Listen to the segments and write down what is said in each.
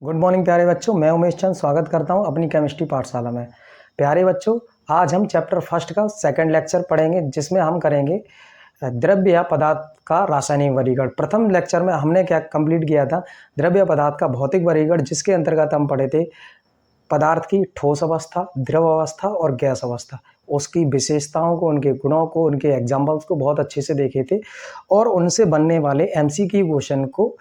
Good morning प्यारे बच्चों, मैं उमेश चंद स्वागत करता हूं अपनी केमिस्ट्री पाठशाला में। प्यारे बच्चों, आज हम चैप्टर फर्स्ट का सेकंड लेक्चर पढ़ेंगे जिसमें हम करेंगे द्रव्य या पदार्थ का रासायनिक वर्गीकरण। प्रथम लेक्चर में हमने क्या कंप्लीट किया था, द्रव्य पदार्थ का भौतिक वर्गीकरण, जिसके अंतर्गत हम पढ़े थे पदार्थ की ठोस अवस्था, द्रव अवस्था और गैस अवस्था, उसकी विशेषताओं को, उनके गुणों को, उनके एग्जाम्पल्स को बहुत अच्छे से देखे थे और उनसे बनने वाले एमसीक्यू क्वेश्चन को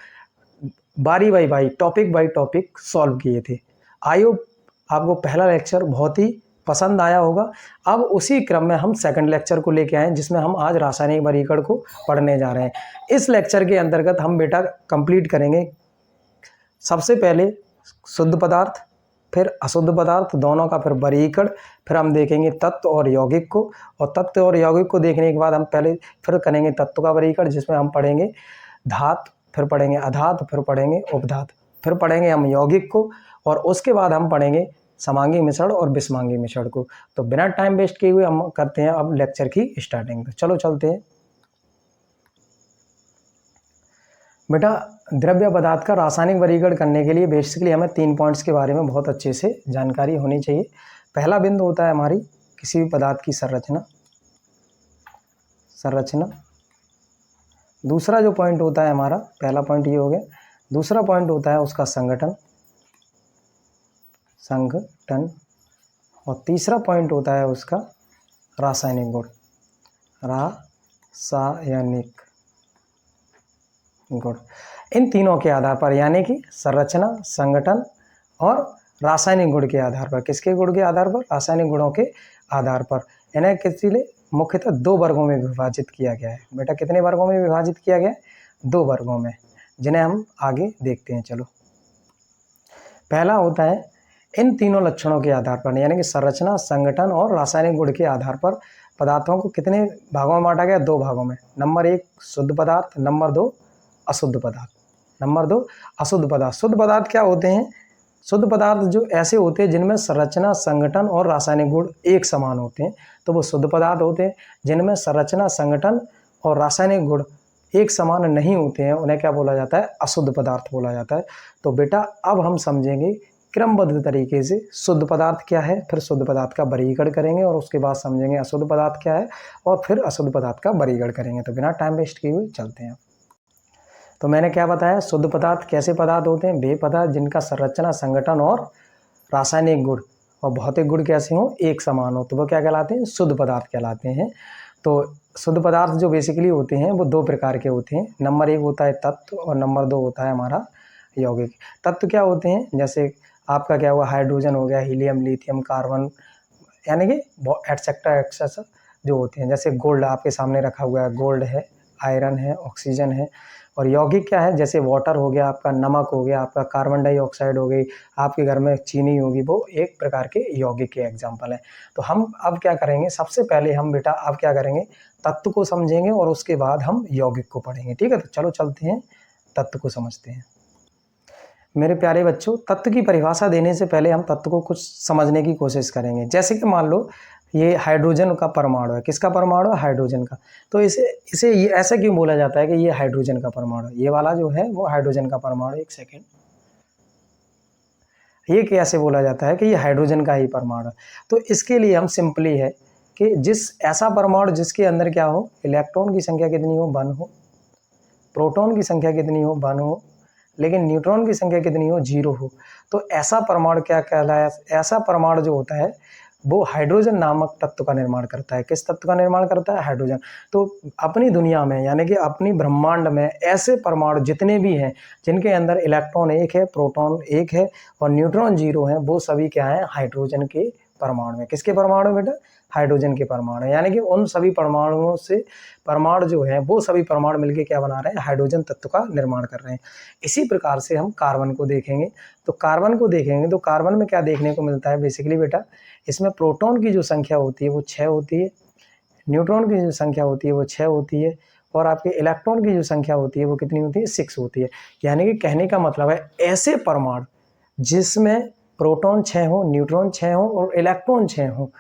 बारी बाई टॉपिक सॉल्व किए थे। आई होप आपको पहला लेक्चर बहुत ही पसंद आया होगा। अब उसी क्रम में हम सेकंड लेक्चर को लेके आए जिसमें हम आज रासायनिक वर्गीकरण को पढ़ने जा रहे हैं। इस लेक्चर के अंतर्गत हम बेटा कंप्लीट करेंगे सबसे पहले शुद्ध पदार्थ, फिर अशुद्ध पदार्थ, दोनों का फिर वर्गीकरण, फिर हम देखेंगे तत्व और यौगिक को, और तत्व और यौगिक को देखने के बाद हम फिर करेंगे तत्व का वर्गीकरण, जिसमें हम पढ़ेंगे धातु, फिर पढ़ेंगे अधातु, फिर पढ़ेंगे उपधातु, फिर पढ़ेंगे हम यौगिक को, और उसके बाद हम पढ़ेंगे समांगी मिश्रण और विषमांगी मिश्रण को। तो बिना टाइम वेस्ट किए हुए हम करते हैं अब लेक्चर की स्टार्टिंग। तो चलो चलते हैं बेटा। द्रव्य पदार्थ का रासायनिक वर्गीकरण करने के लिए बेसिकली हमें 3 पॉइंट्स के बारे में बहुत अच्छे से जानकारी होनी चाहिए। पहला बिंदु होता है हमारी किसी भी पदार्थ की संरचना। दूसरा जो पॉइंट होता है हमारा, पहला पॉइंट ये हो गया। दूसरा पॉइंट होता है उसका संगठन, और तीसरा पॉइंट होता है उसका रासायनिक गुण, रासायनिक गुण। इन तीनों के आधार पर, यानी कि संरचना, संगठन और रासायनिक गुण के आधार पर, किसके गुण के आधार पर? रासायनिक गुणों के आधार पर इन्हें किसी लिए मुख्यतः 2 वर्गों में विभाजित किया गया है। बेटा कितने वर्गों में विभाजित किया गया है? 2 वर्गों में, जिन्हें हम आगे देखते हैं। चलो, पहला होता है इन तीनों लक्षणों के आधार पर, यानी कि संरचना, संगठन और रासायनिक गुण के आधार पर पदार्थों को कितने भागों में बांटा गया? 2 भागों में। नंबर 1 शुद्ध पदार्थ, नंबर 2 अशुद्ध पदार्थ। नंबर 2 अशुद्ध पदार्थ। शुद्ध पदार्थ क्या होते हैं? शुद्ध पदार्थ जो ऐसे होते हैं जिनमें संरचना, संगठन और रासायनिक गुण एक समान होते हैं, तो वो शुद्ध पदार्थ होते हैं। जिनमें संरचना, संगठन और रासायनिक गुण एक समान नहीं होते हैं, उन्हें क्या बोला जाता है? अशुद्ध पदार्थ बोला जाता है। तो बेटा अब हम समझेंगे क्रमबद्ध तरीके से शुद्ध पदार्थ क्या है, फिर शुद्ध पदार्थ का वर्गीकरण करेंगे, और उसके बाद समझेंगे अशुद्ध पदार्थ क्या है, और फिर अशुद्ध पदार्थ का वर्गीकरण करेंगे। तो बिना टाइम वेस्ट किए हुए चलते हैं। तो मैंने क्या बताया? शुद्ध पदार्थ कैसे पदार्थ होते हैं? वे पदार्थ जिनका संरचना, संगठन और रासायनिक गुण और भौतिक गुण कैसे हों? एक समान हो, तो वो क्या कहलाते हैं? शुद्ध पदार्थ कहलाते हैं। तो शुद्ध पदार्थ जो बेसिकली होते हैं वो 2 प्रकार के होते हैं। नंबर 1 होता है तत्व, और नंबर 2 होता है हमारा यौगिक। तत्व क्या होते हैं? जैसे आपका क्या हुआ, हाइड्रोजन हो गया, हीलियम, लिथियम, कार्बन, यानी कि एटसेट्रा जो होते हैं। जैसे गोल्ड आपके सामने रखा हुआ है, गोल्ड है, आयरन है, ऑक्सीजन है। और यौगिक क्या है? जैसे वाटर हो गया, आपका नमक हो गया, आपका कार्बन डाइऑक्साइड हो गई, आपके घर में चीनी होगी, वो एक प्रकार के यौगिक के एग्जाम्पल हैं। तो हम अब क्या करेंगे, सबसे पहले हम बेटा अब क्या करेंगे, तत्व को समझेंगे और उसके बाद हम यौगिक को पढ़ेंगे। ठीक है, तो चलो चलते हैं, तत्व को समझते हैं। मेरे प्यारे बच्चों, तत्व की परिभाषा देने से पहले हम तत्व को कुछ समझने की कोशिश करेंगे। जैसे कि मान लो ये हाइड्रोजन का परमाणु है। किसका परमाणु है? हाइड्रोजन का। तो इसे ये ऐसा क्यों बोला जाता है कि ये हाइड्रोजन का परमाणु है? ये वाला जो है वो हाइड्रोजन का परमाणु। एक सेकेंड, ये कैसे बोला जाता है कि ये हाइड्रोजन का ही परमाणु है? तो इसके लिए हम सिंपली है कि ऐसा परमाणु जिसके अंदर क्या हो, इलेक्ट्रॉन की संख्या कितनी हो? 1 हो, प्रोटॉन की संख्या कितनी हो? 1 हो, लेकिन न्यूट्रॉन की संख्या कितनी हो? 0 हो। तो ऐसा परमाणु क्या कहलाया? ऐसा परमाणु जो होता है वो हाइड्रोजन नामक तत्व का निर्माण करता है। किस तत्व का निर्माण करता है? हाइड्रोजन। तो अपनी दुनिया में, यानी कि अपनी ब्रह्मांड में ऐसे परमाणु जितने भी हैं जिनके अंदर इलेक्ट्रॉन 1 है, प्रोटॉन 1 है और न्यूट्रॉन 0 है, वो सभी क्या है? हाइड्रोजन के परमाणु है। किसके परमाणु बेटा? हाइड्रोजन के परमाणु। यानी कि उन सभी परमाणुओं से परमाणु जो है वो सभी परमाणु मिलकर क्या बना रहे हैं? हाइड्रोजन तत्व का निर्माण कर रहे हैं। इसी प्रकार से हम कार्बन को देखेंगे। तो कार्बन को देखेंगे तो कार्बन में क्या देखने को मिलता है? बेसिकली बेटा इसमें प्रोटॉन की जो संख्या होती है वो 6 होती है, न्यूट्रॉन की जो संख्या होती है वो 6 होती है, और आपके इलेक्ट्रॉन की जो संख्या होती है वो कितनी होती है? 6 होती है। यानी कि कहने का मतलब है ऐसे परमाणु जिसमें प्रोटॉन 6 हो, न्यूट्रॉन 6 हो और इलेक्ट्रॉन 6 हो,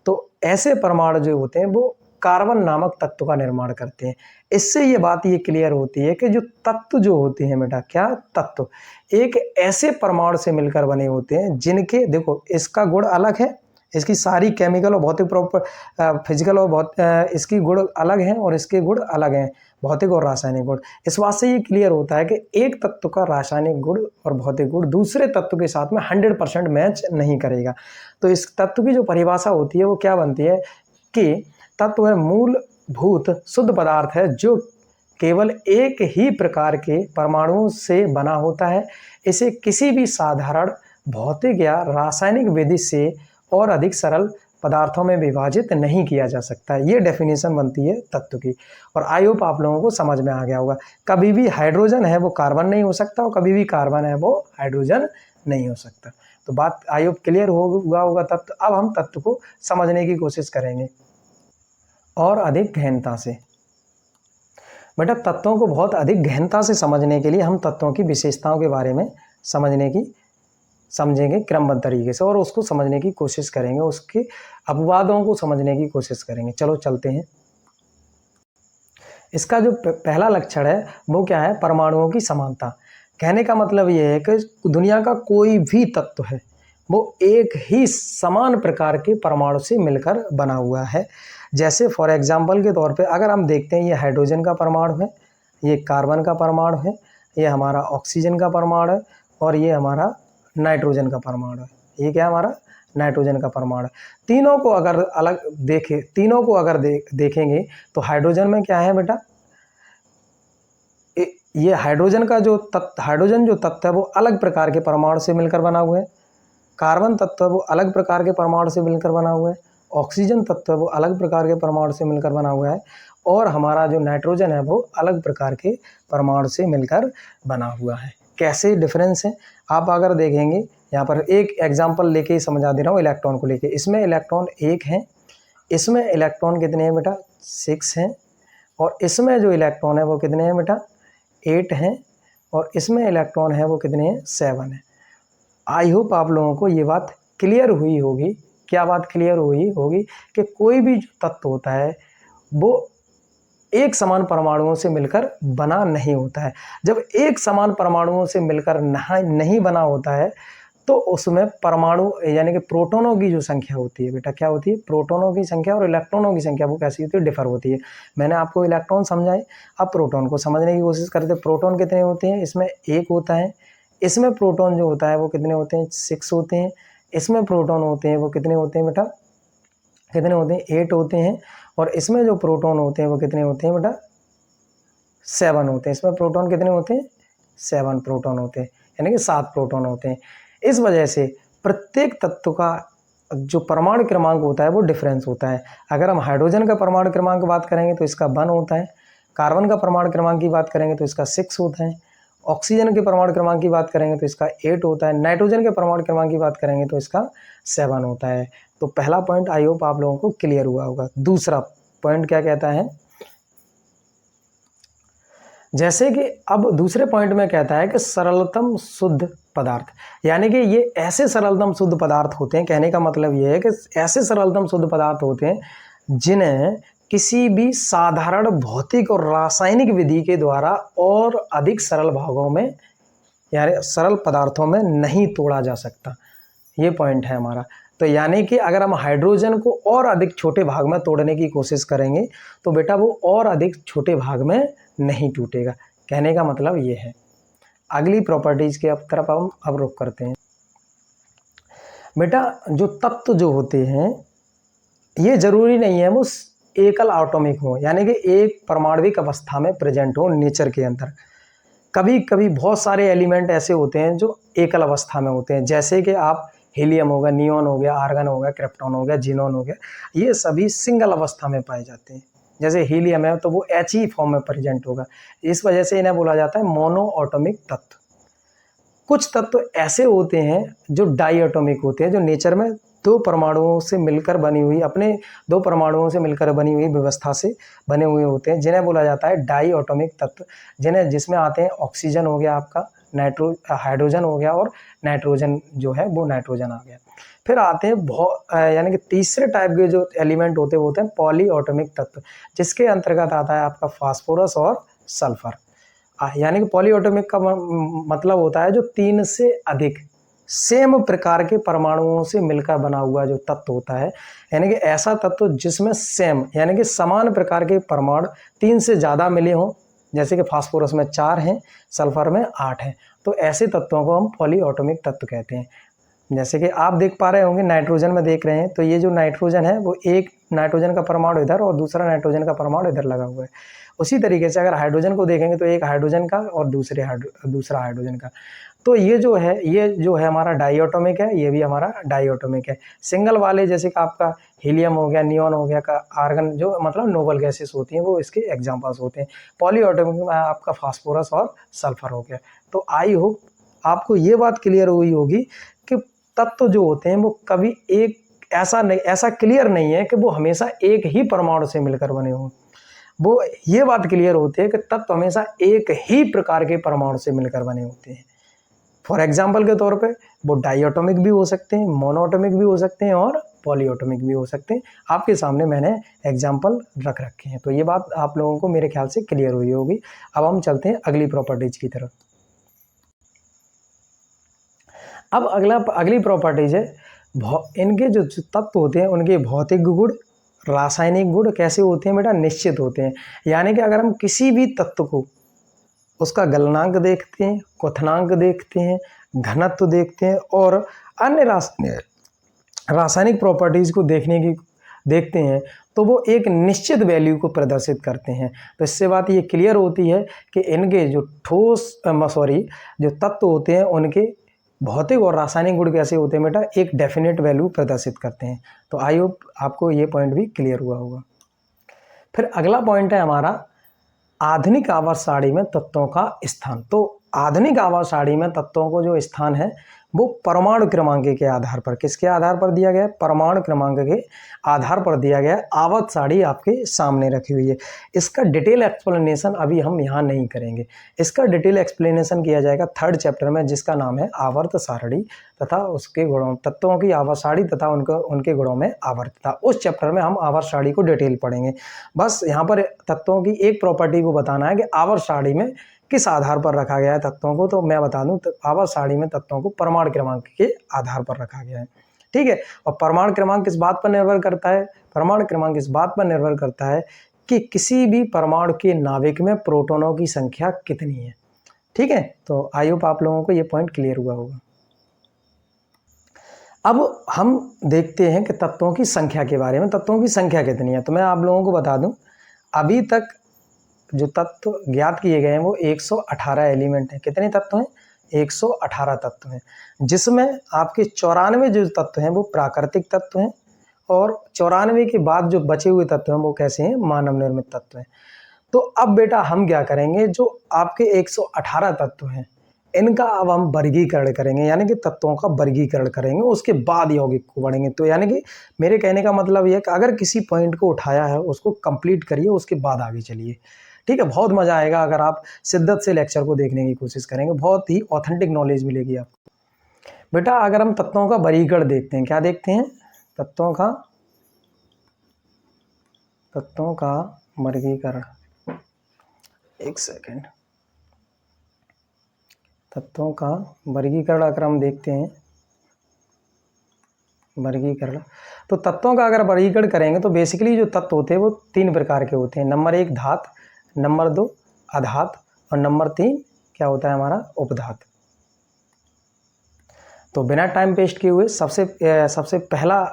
तो ऐसे परमाणु जो होते हैं वो कार्बन नामक तत्व का निर्माण करते हैं। इससे ये बात ये क्लियर होती है कि जो तत्व जो होते हैं बेटा, क्या तत्व एक ऐसे परमाणु से मिलकर बने होते हैं जिनके, देखो इसका गुण अलग है, इसकी सारी केमिकल और भौतिक फिजिकल और इसकी गुण अलग हैं और इसके गुण अलग हैं, भौतिक और रासायनिक गुण। इस बात से ये क्लियर होता है कि एक तत्व का रासायनिक गुण और भौतिक गुण दूसरे तत्व के साथ में 100% मैच नहीं करेगा। तो इस तत्व की जो परिभाषा होती है वो क्या बनती है कि तत्व है मूलभूत शुद्ध पदार्थ है जो केवल एक ही प्रकार के परमाणुओं से बना होता है। इसे किसी भी साधारण भौतिक या रासायनिक विधि से और अधिक सरल पदार्थों में विभाजित नहीं किया जा सकता। ये डेफिनेशन बनती है तत्व की। और आई होप आप लोगों को समझ में आ गया होगा। कभी भी हाइड्रोजन है वो कार्बन नहीं हो सकता और कभी भी कार्बन है वो हाइड्रोजन नहीं हो सकता। तो बात आई होप क्लियर होगा तत्व। अब हम तत्व को समझने की कोशिश करेंगे और अधिक गहनता से। बेटा तत्वों को बहुत अधिक गहनता से समझने के लिए हम तत्वों की विशेषताओं के बारे में समझेंगे क्रमबद्ध तरीके से और उसको समझने की कोशिश करेंगे, उसके अपवादों को समझने की कोशिश करेंगे। चलो चलते हैं। इसका जो पहला लक्षण है वो क्या है? परमाणुओं की समानता। कहने का मतलब ये है कि दुनिया का कोई भी तत्व है वो एक ही समान प्रकार के परमाणु से मिलकर बना हुआ है। जैसे फॉर एग्जांपल के तौर पे अगर हम देखते हैं, ये हाइड्रोजन का परमाणु है, ये कार्बन का परमाणु है, ये हमारा ऑक्सीजन का परमाणु है और ये हमारा नाइट्रोजन का परमाणु है। ये क्या हमारा नाइट्रोजन का परमाणु है। तीनों को अगर अलग देखेंगे तो हाइड्रोजन में क्या है बेटा? ये हाइड्रोजन जो तत्व है वो अलग प्रकार के परमाणु से मिलकर बना हुआ है। कार्बन तत्व है वो अलग प्रकार के परमाणु से मिलकर बना हुआ है। ऑक्सीजन तत्व है वो अलग प्रकार के परमाणु से मिलकर बना हुआ है और हमारा जो नाइट्रोजन है वो अलग प्रकार के परमाणु से मिलकर बना हुआ है। कैसे डिफरेंस है आप अगर देखेंगे, यहाँ पर एक एग्जांपल लेके समझा दे रहा हूँ इलेक्ट्रॉन को लेके। इसमें इलेक्ट्रॉन 1 है, इसमें इलेक्ट्रॉन कितने हैं बेटा? 6 हैं और इसमें जो इलेक्ट्रॉन है वो कितने हैं बेटा? 8 हैं और इसमें इलेक्ट्रॉन है वो कितने हैं? 7 हैं। आई होप आप लोगों को ये बात क्लियर हुई होगी। क्या बात क्लियर हुई होगी? कि कोई भी जो तत्व होता है वो एक समान परमाणुओं से मिलकर बना नहीं होता है। जब एक समान परमाणुओं से मिलकर नहीं बना होता है तो उसमें परमाणु यानी कि प्रोटॉनों की जो संख्या होती है बेटा, क्या होती है? प्रोटॉनों की संख्या और इलेक्ट्रॉनों की संख्या वो कैसी होती है? डिफर होती है। मैंने आपको इलेक्ट्रॉन समझाए, अब प्रोटॉन को समझने की कोशिश करते हैं। प्रोटॉन कितने होते हैं? इसमें 1 होता है। इसमें प्रोटॉन जो होता है वो कितने होते हैं? 6 होते हैं। इसमें प्रोटॉन होते हैं वो कितने होते हैं बेटा? कितने होते हैं? 8 होते हैं। और इसमें जो प्रोटॉन होते हैं वो कितने होते हैं बेटा? 7 होते हैं। इसमें प्रोटॉन कितने होते हैं? 7 प्रोटॉन होते हैं, यानी कि 7 प्रोटॉन होते हैं। इस वजह से प्रत्येक तत्व का जो परमाणु क्रमांक होता है वो डिफरेंस होता है। अगर हम हाइड्रोजन का परमाणु क्रमांक की बात करेंगे तो इसका 1 होता है। कार्बन का परमाणु क्रमांक की बात करेंगे तो इसका 6 होता है। ऑक्सीजन के परमाणु क्रमांक की बात करेंगे तो इसका 8 होता है। नाइट्रोजन के परमाणु क्रमांक की बात करेंगे तो इसका 7 होता है। तो पहला पॉइंट आई होप आप लोगों को क्लियर हुआ होगा। दूसरा पॉइंट क्या कहता है? जैसे कि अब दूसरे पॉइंट में कहता है कि सरलतम शुद्ध पदार्थ, यानी कि ये ऐसे सरलतम शुद्ध पदार्थ होते हैं। कहने का मतलब ये है कि ऐसे सरलतम शुद्ध पदार्थ होते हैं जिन्हें किसी भी साधारण भौतिक और रासायनिक विधि के द्वारा और अधिक सरल भागों में यानी सरल पदार्थों में नहीं तोड़ा जा सकता। ये पॉइंट है हमारा। तो यानी कि अगर हम हाइड्रोजन को और अधिक छोटे भाग में तोड़ने की कोशिश करेंगे तो बेटा वो और अधिक छोटे भाग में नहीं टूटेगा। कहने का मतलब ये है। अगली प्रॉपर्टीज के तरफ हम अब रुख करते हैं। बेटा जो तत्व जो होते हैं ये जरूरी नहीं है वो एकल एटॉमिक हो, यानी कि एक परमाणविक अवस्था में प्रेजेंट हो नेचर के अंदर। कभी कभी बहुत सारे एलिमेंट ऐसे होते हैं जो एकल अवस्था में होते हैं, जैसे कि आप हीलियम हो गया, नियॉन हो गया, आर्गन हो गया, क्रिप्टॉन हो गया, जीनॉन हो गया, ये सभी सिंगल अवस्था में पाए जाते हैं। जैसे हीलियम है तो वो He फॉर्म में प्रेजेंट होगा, इस वजह से इन्हें बोला जाता है मोनो एटॉमिक तत्व। कुछ तत्व ऐसे होते हैं जो डाई एटॉमिक होते हैं, जो नेचर में दो परमाणुओं से मिलकर बनी हुई व्यवस्था से बने हुए होते हैं, जिन्हें बोला जाता है डाई एटॉमिक तत्व, जिसमें आते हैं ऑक्सीजन हो गया आपका, हाइड्रोजन हो गया और नाइट्रोजन जो है वो नाइट्रोजन आ गया। फिर आते हैं यानी कि तीसरे टाइप के जो एलिमेंट होते हैं वो होते हैं पॉलीएटॉमिक तत्व, जिसके अंतर्गत आता है आपका फास्फोरस और सल्फर। यानी कि पॉलीएटॉमिक का मतलब होता है जो 3 से अधिक सेम प्रकार के परमाणुओं से मिलकर बना हुआ जो तत्व होता है, यानी कि ऐसा तत्व जिसमें सेम यानी कि समान प्रकार के परमाणु 3 से ज़्यादा मिले हों, जैसे कि फास्फोरस में 4 हैं, सल्फर में 8 हैं, तो ऐसे तत्वों को हम पॉलीएटॉमिक तत्व कहते हैं। जैसे कि आप देख पा रहे होंगे नाइट्रोजन में देख रहे हैं, तो ये जो नाइट्रोजन है वो एक नाइट्रोजन का परमाणु इधर और दूसरा नाइट्रोजन का परमाणु इधर लगा हुआ है। उसी तरीके से अगर हाइड्रोजन को देखेंगे तो एक हाइड्रोजन का और दूसरा हाइड्रोजन का। तो ये जो है हमारा डाईएटॉमिक है, ये भी हमारा डाईएटॉमिक है। सिंगल वाले जैसे कि आपका हीलियम हो गया, नियॉन हो गया, का आर्गन जो मतलब नोबल गैसेस होती हैं वो इसके एग्जांपल्स होते हैं। पॉलीएटॉमिक में आपका फास्फोरस और सल्फर हो गया। तो आई होप आपको ये बात क्लियर हुई होगी कि तत्व जो होते हैं वो कभी एक ऐसा क्लियर नहीं है कि वो हमेशा एक ही परमाणु से मिलकर बने हों। वो ये बात क्लियर होती है कि तत्व हमेशा एक ही प्रकार के परमाणु से मिलकर बने होते हैं। फॉर एग्जाम्पल के तौर पे वो डाईएटॉमिक भी हो सकते हैं, मोनोएटॉमिक भी हो सकते हैं और पॉलीएटॉमिक भी हो सकते हैं। आपके सामने मैंने एग्जाम्पल रख रखे हैं, तो ये बात आप लोगों को मेरे ख्याल से क्लियर हुई होगी। अब हम चलते हैं अगली प्रॉपर्टीज की तरफ। अब अगली प्रॉपर्टीज है इनके जो तत्व होते हैं उनके भौतिक गुण, रासायनिक गुण कैसे होते हैं बेटा, निश्चित होते हैं। यानी कि अगर हम किसी भी तत्व को उसका गलनांक देखते हैं, क्वथनांक देखते हैं, घनत्व देखते हैं और अन्य रासायनिक प्रॉपर्टीज़ को देखते हैं तो वो एक निश्चित वैल्यू को प्रदर्शित करते हैं। तो इससे बात ये क्लियर होती है कि इनके जो जो तत्व होते हैं उनके भौतिक और रासायनिक गुण कैसे होते हैं बेटा, एक डेफिनेट वैल्यू प्रदर्शित करते हैं। तो आई होप आपको ये पॉइंट भी क्लियर हुआ होगा। फिर अगला पॉइंट है हमारा आधुनिक आवर्त सारणी में तत्वों का स्थान। तो आधुनिक आवर्त सारणी में तत्वों को जो स्थान है वो परमाणु क्रमांक के आधार पर, किसके आधार पर दिया गया है, परमाणु क्रमांक के आधार पर दिया गया है। आवर्त सारणी आपके सामने रखी हुई है। इसका डिटेल एक्सप्लेनेशन अभी हम यहाँ नहीं करेंगे, इसका डिटेल एक्सप्लेनेशन किया जाएगा 3rd चैप्टर में, जिसका नाम है आवर्त सारणी तथा उसके गुणों, तत्वों की आवर्त सारणी तथा उनके गुणों में आवर्तता। उस चैप्टर में हम आवर्त सारणी को डिटेल पढ़ेंगे। बस यहाँ पर तत्वों की एक प्रॉपर्टी को बताना है कि आवर्त सारणी में किस आधार पर रखा गया है तत्वों को। तो मैं बता दूं, आवर्त सारणी में तत्वों को परमाणु क्रमांक के आधार पर रखा गया है। ठीक है, और परमाणु क्रमांक किस बात पर निर्भर करता है, परमाणु क्रमांक इस बात पर निर्भर करता है कि किसी भी परमाणु के नाभिक में प्रोटॉनों की संख्या कितनी है। ठीक है, तो आई होप आप लोगों को ये पॉइंट क्लियर हुआ होगा। अब हम देखते हैं कि तत्वों की संख्या के बारे में, तत्वों की संख्या कितनी है। तो मैं आप लोगों को बता दूं, अभी तक जो तत्व ज्ञात किए गए हैं वो 118 एलिमेंट हैं। कितने तत्व हैं, 118 तत्व हैं, जिसमें आपके 94 जो तत्व हैं वो प्राकृतिक तत्व हैं और 94 के बाद जो बचे हुए तत्व हैं वो कैसे हैं, मानव निर्मित तत्व हैं। तो अब बेटा हम क्या करेंगे, जो आपके 118 तत्व हैं इनका अब हम वर्गीकरण करेंगे, यानी कि तत्वों का वर्गीकरण करेंगे, उसके बाद यौगिक को बढ़ेंगे। तो यानी कि मेरे कहने का मतलब ये है कि अगर किसी पॉइंट को उठाया है उसको कंप्लीट करिए, उसके बाद आगे चलिए। ठीक है, बहुत मज़ा आएगा अगर आप शिद्दत से लेक्चर को देखने की कोशिश करेंगे, बहुत ही ऑथेंटिक नॉलेज मिलेगी आपको। बेटा अगर हम तत्वों का वर्गीकरण देखते हैं, क्या देखते हैं, तत्वों का वर्गीकरण, एक सेकेंड, तत्वों का वर्गीकरण अगर हम देखते हैं, वर्गीकरण, तो तत्वों का अगर वर्गीकरण करेंगे तो बेसिकली जो तत्व होते हैं वो 3 प्रकार के होते हैं। नंबर 1 धात, नंबर 2 अधात और नंबर 3 क्या होता है हमारा, उपधात। तो बिना टाइम वेस्ट किए हुए सबसे पहला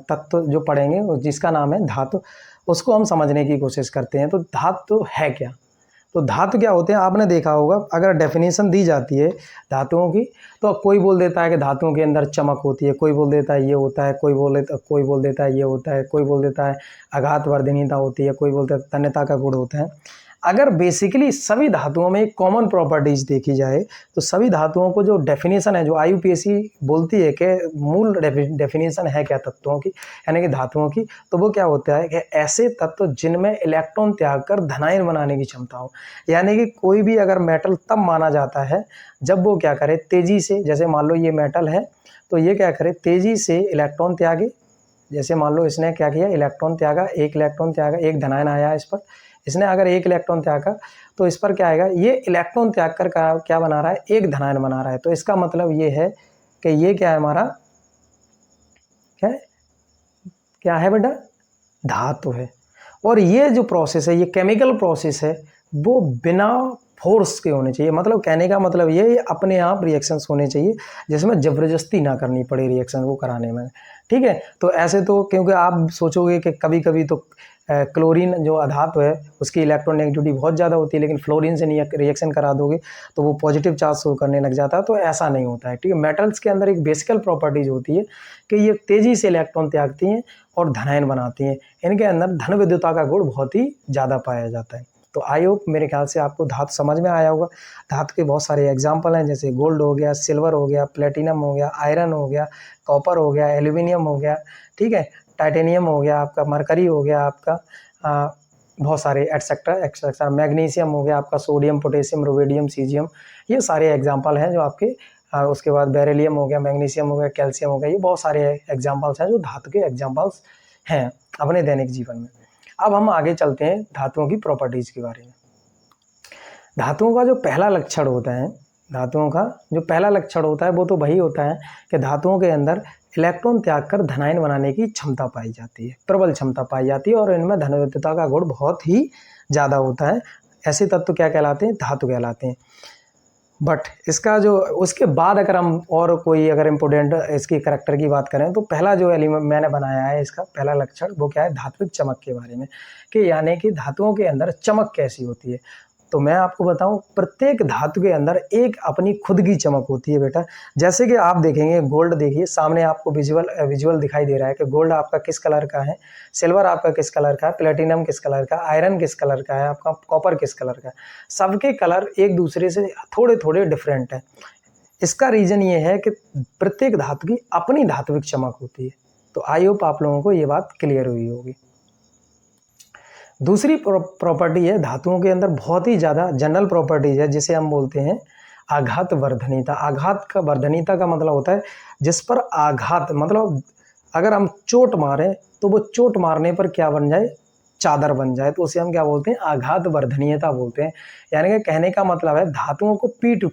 तत्व जो पढ़ेंगे जिसका नाम है धातु, उसको हम समझने की कोशिश करते हैं। तो धातु है क्या, तो धातु क्या होते हैं, आपने देखा होगा अगर डेफिनेशन दी जाती है धातुओं की तो कोई बोल देता है कि धातुओं के अंदर चमक होती है, कोई बोल देता है ये होता है, कोई बोल देता है ये होता है, कोई बोल देता है आघात वर्धनीयता होती है, कोई बोलता है तन्यता का गुण होता है। अगर बेसिकली सभी धातुओं में एक कॉमन प्रॉपर्टीज देखी जाए तो सभी धातुओं को जो डेफिनेशन है, जो IUPAC बोलती है कि मूल डेफिनेशन है क्या तत्वों की, यानी कि धातुओं की, तो वो क्या होता है कि ऐसे तत्व जिनमें इलेक्ट्रॉन त्याग कर धनायन बनाने की क्षमता हो। यानी कि कोई भी अगर मेटल तब माना जाता है जब वो क्या करे, तेजी से, जैसे मान लो ये मेटल है तो ये क्या करे, तेजी से इलेक्ट्रॉन त्यागे। जैसे मान लो इसने क्या किया, इलेक्ट्रॉन त्यागा, एक इलेक्ट्रॉन त्यागा, एक धनायन आया इस पर, इसने अगर एक इलेक्ट्रॉन त्यागा तो इस पर क्या आएगा, ये इलेक्ट्रॉन त्याग कर क्या बना रहा है, एक धनायन बना रहा है। तो इसका मतलब ये है कि ये क्या है, हमारा क्या है बेटा, धातु है। और ये जो प्रोसेस है, ये केमिकल प्रोसेस है, वो बिना फोर्स के होने चाहिए। मतलब कहने का मतलब ये अपने आप रिएक्शंस होने चाहिए जिसमें ज़बरदस्ती ना करनी पड़े रिएक्शन को कराने में, ठीक है। तो ऐसे तो क्योंकि आप सोचोगे कि कभी कभी तो क्लोरीन जो धातु है उसकी इलेक्ट्रोनेगेटिविटी बहुत ज़्यादा होती है, लेकिन फ्लोरीन से नहीं रिएक्शन करा दोगे तो वो पॉजिटिव चार्ज शो करने लग जाता है, तो ऐसा नहीं होता है, ठीक है। मेटल्स के अंदर एक बेसिकल प्रॉपर्टीज होती है कि ये तेज़ी से इलेक्ट्रॉन त्यागती हैं और धनायन बनाती हैं। इनके अंदर धन विद्युता का गुण बहुत ही ज़्यादा पाया जाता है। तो आई होप मेरे ख्याल से आपको धातु समझ में आया होगा। धातु के बहुत सारे एग्जाम्पल हैं, जैसे गोल्ड हो गया, सिल्वर हो गया, प्लेटिनम हो गया, आयरन हो गया, कॉपर हो गया, एल्यूमिनियम हो गया, ठीक है, टाइटेनियम हो गया आपका, मरकरी हो गया आपका, बहुत सारे एटसेट्रा एक्सेट्रा, मैग्नीशियम हो गया आपका, सोडियम, पोटेशियम, रोवेडियम, सीजियम, ये सारे एग्जाम्पल हैं जो आपके उसके बाद बेरिलियम हो गया, मैग्नीशियम हो गया, कैल्शियम हो गया, ये बहुत सारे एग्जाम्पल्स हैं जो धातु के एग्जाम्पल्स हैं अपने दैनिक जीवन में। अब हम आगे चलते हैं धातुओं की प्रॉपर्टीज के बारे में। धातुओं का जो पहला लक्षण होता है, धातुओं का जो पहला लक्षण होता है वो तो वही होता है कि धातुओं के अंदर इलेक्ट्रॉन त्याग कर धनायन बनाने की क्षमता पाई जाती है, प्रबल क्षमता पाई जाती है, और इनमें धनविद्युता का गुण बहुत ही ज़्यादा होता है। ऐसे तत्व क्या कहलाते हैं, धातु कहलाते हैं। बट इसका जो उसके बाद अगर हम और कोई अगर इम्पोर्टेंट इसकी करैक्टर की बात करें तो पहला जो एलिमेंट मैंने बनाया है, इसका पहला लक्षण वो क्या है, धात्विक चमक के बारे में, कि यानी कि धातुओं के अंदर चमक कैसी होती है। तो मैं आपको बताऊं, प्रत्येक धातु के अंदर एक अपनी खुद की चमक होती है बेटा। जैसे कि आप देखेंगे गोल्ड, देखिए सामने आपको विजुअल दिखाई दे रहा है कि गोल्ड आपका किस कलर का है, सिल्वर आपका किस कलर का है, प्लेटिनम किस कलर का, आयरन किस कलर का है, आपका कॉपर किस कलर का है। सबके कलर एक दूसरे से थोड़े थोड़े डिफरेंट हैं। इसका रीजन ये है कि प्रत्येक धातु की अपनी धात्विक चमक होती है। तो आई होप आप लोगों को ये बात क्लियर हुई होगी। दूसरी प्रॉपर्टी है धातुओं के अंदर बहुत ही ज़्यादा जनरल प्रॉपर्टीज है, जिसे हम बोलते हैं आघात वर्धनीयता। आघात का वर्धनीयता का मतलब होता है जिस पर आघात, मतलब अगर हम चोट मारें तो वो चोट मारने पर क्या बन जाए, चादर बन जाए, तो उसे हम क्या बोलते हैं, आघात वर्धनीयता बोलते हैं। यानी कि कहने का मतलब है धातुओं को पीट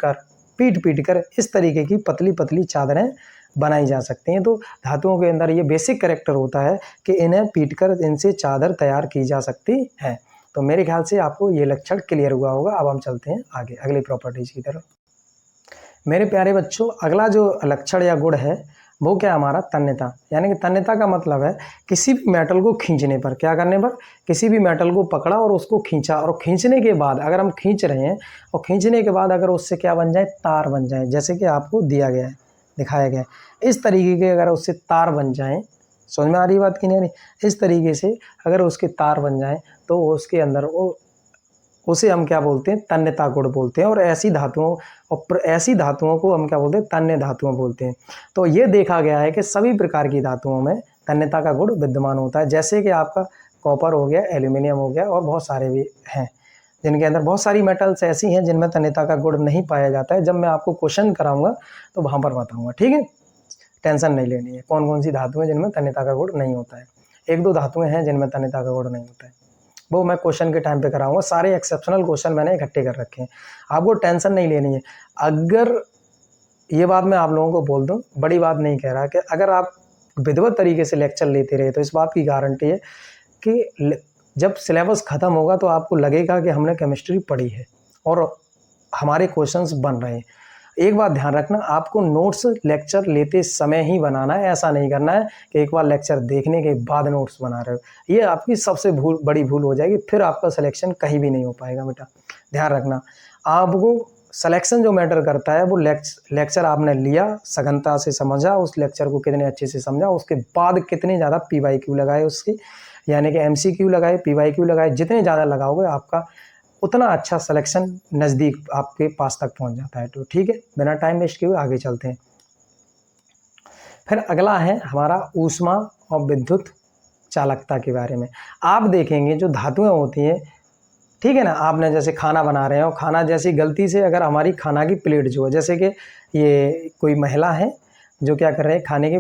कर इस तरीके की पतली पतली चादरें बनाई जा सकती हैं। तो धातुओं के अंदर ये बेसिक कैरेक्टर होता है कि इन्हें पीटकर इनसे चादर तैयार की जा सकती है। तो मेरे ख्याल से आपको ये लक्षण क्लियर हुआ होगा। अब हम चलते हैं आगे अगली प्रॉपर्टीज की तरफ। मेरे प्यारे बच्चों, अगला जो लक्षण या गुण है वो क्या, हमारा तन्यता। यानी कि तन्यता का मतलब है किसी भी मेटल को खींचने पर, क्या करने पर, किसी भी मेटल को पकड़ा और उसको खींचा, और खींचने के बाद अगर हम खींच रहे हैं और खींचने के बाद अगर उससे क्या बन जाए, तार बन जाए, जैसे कि आपको दिया गया है, दिखाया गया है इस तरीके के, अगर उससे तार बन जाएं, समझ में आ रही बात कि नहीं, इस तरीके से अगर उसके तार बन जाएं तो उसके अंदर उसे हम क्या बोलते हैं, तन्यता गुण बोलते हैं। और ऐसी धातुओं को हम क्या बोलते हैं, तन्य धातुओं बोलते हैं। तो ये देखा गया है कि सभी प्रकार की धातुओं में तन्यता का गुण विद्यमान होता है, जैसे कि आपका कॉपर हो गया, एल्यूमिनियम हो गया, और बहुत सारे भी हैं जिनके अंदर, बहुत सारी मेटल्स ऐसी हैं जिनमें तन्यता का गुण नहीं पाया जाता है। जब मैं आपको क्वेश्चन कराऊंगा तो वहाँ पर बताऊंगा, ठीक है, टेंशन नहीं लेनी है। कौन कौन सी धातुएं जिनमें तन्यता का गुण नहीं होता है, एक दो धातुएं हैं जिनमें तन्यता का गुण नहीं होता है, वो मैं क्वेश्चन के टाइम पे कराऊंगा। सारे एक्सेप्शनल क्वेश्चन मैंने इकट्ठे कर रखे हैं, आपको टेंशन नहीं लेनी है। अगर ये बात मैं आप लोगों को बोल दूं, बड़ी बात नहीं कह रहा, कि अगर आप विधिवत तरीके से लेक्चर लेते रहे तो इस बात की गारंटी है कि जब सिलेबस ख़त्म होगा तो आपको लगेगा कि हमने केमिस्ट्री पढ़ी है और हमारे क्वेश्चंस बन रहे हैं। एक बात ध्यान रखना, आपको नोट्स लेक्चर लेते समय ही बनाना है, ऐसा नहीं करना है कि एक बार लेक्चर देखने के बाद नोट्स बना रहे हो। ये आपकी सबसे बड़ी भूल हो जाएगी, फिर आपका सिलेक्शन कहीं भी नहीं हो पाएगा बेटा, ध्यान रखना। आपको सिलेक्शन जो मैटर करता है वो लेक्चर आपने लिया, सघनता से समझा, उस लेक्चर को कितने अच्छे से समझा, उसके बाद कितने ज़्यादा PYQ लगाए उसके, यानी कि MCQ लगाए, PYQ लगाए, जितने ज़्यादा लगाओगे आपका उतना अच्छा सिलेक्शन नज़दीक आपके पास तक पहुंच जाता है। तो ठीक है, बिना टाइम वेस्ट किए हुए आगे चलते हैं। फिर अगला है हमारा ऊष्मा और विद्युत चालकता के बारे में। आप देखेंगे जो धातुएं होती हैं, ठीक है ना, आपने जैसे खाना बना रहे हो, खाना जैसी गलती से अगर हमारी खाना की प्लेट जो है, जैसे कि ये कोई महिला है जो क्या कर रहे हैं, खाने की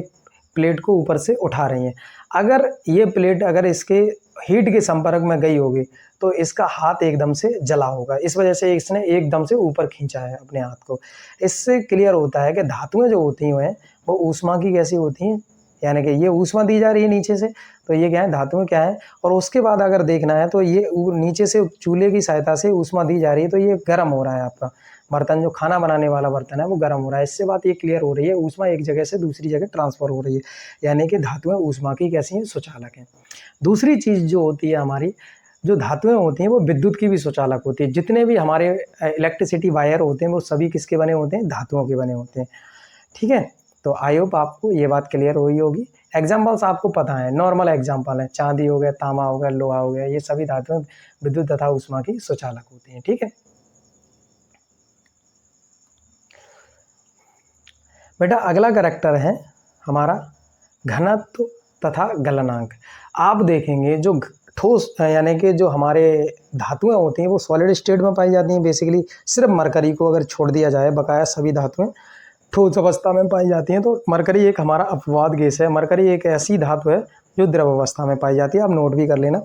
प्लेट को ऊपर से उठा रही हैं, अगर ये प्लेट अगर इसके हीट के संपर्क में गई होगी तो इसका हाथ एकदम से जला होगा, इस वजह से इसने एकदम से ऊपर खींचा है अपने हाथ को। इससे क्लियर होता है कि धातुएं जो होती हैं वो ऊष्मा की कैसी होती हैं, यानी कि ये ऊष्मा दी जा रही है नीचे से, तो ये क्या है, धातुएं क्या है। और उसके बाद अगर देखना है तो ये नीचे से चूल्हे की सहायता से ऊष्मा दी जा रही है, तो ये गर्म हो रहा है, आपका बर्तन जो खाना बनाने वाला बर्तन है वो गर्म हो रहा है। इससे बात ये क्लियर हो रही है, ऊष्मा एक जगह से दूसरी जगह ट्रांसफर हो रही है, यानी कि धातुएं ऊष्मा की कैसी हैं, सुचालक हैं। दूसरी चीज़ जो होती है हमारी, जो धातुएं होती हैं वो विद्युत की भी सुचालक होती है। जितने भी हमारे इलेक्ट्रिसिटी वायर होते हैं वो सभी किसके बने होते हैं, धातुओं के बने होते हैं। ठीक है, तो आई होप आपको ये बात क्लियर हुई होगी। एग्जाम्पल्स आपको पता है, नॉर्मल एग्जाम्पल है, चांदी हो गया, तांबा हो गया, लोहा हो गया, ये सभी धातुएं विद्युत तथा ऊष्मा की सुचालक होती हैं। ठीक है बेटा, अगला कैरेक्टर है हमारा घनत्व तथा गलनांक। आप देखेंगे जो ठोस यानी कि जो हमारे धातुएं होती हैं वो सॉलिड स्टेट में पाई जाती हैं। बेसिकली सिर्फ मरकरी को अगर छोड़ दिया जाए, बकाया सभी धातुएं ठोस अवस्था में पाई जाती हैं। तो मरकरी एक हमारा अपवाद गैस है। मरकरी एक ऐसी धातु है जो द्रव अवस्था में पाई जाती है, आप नोट भी कर लेना।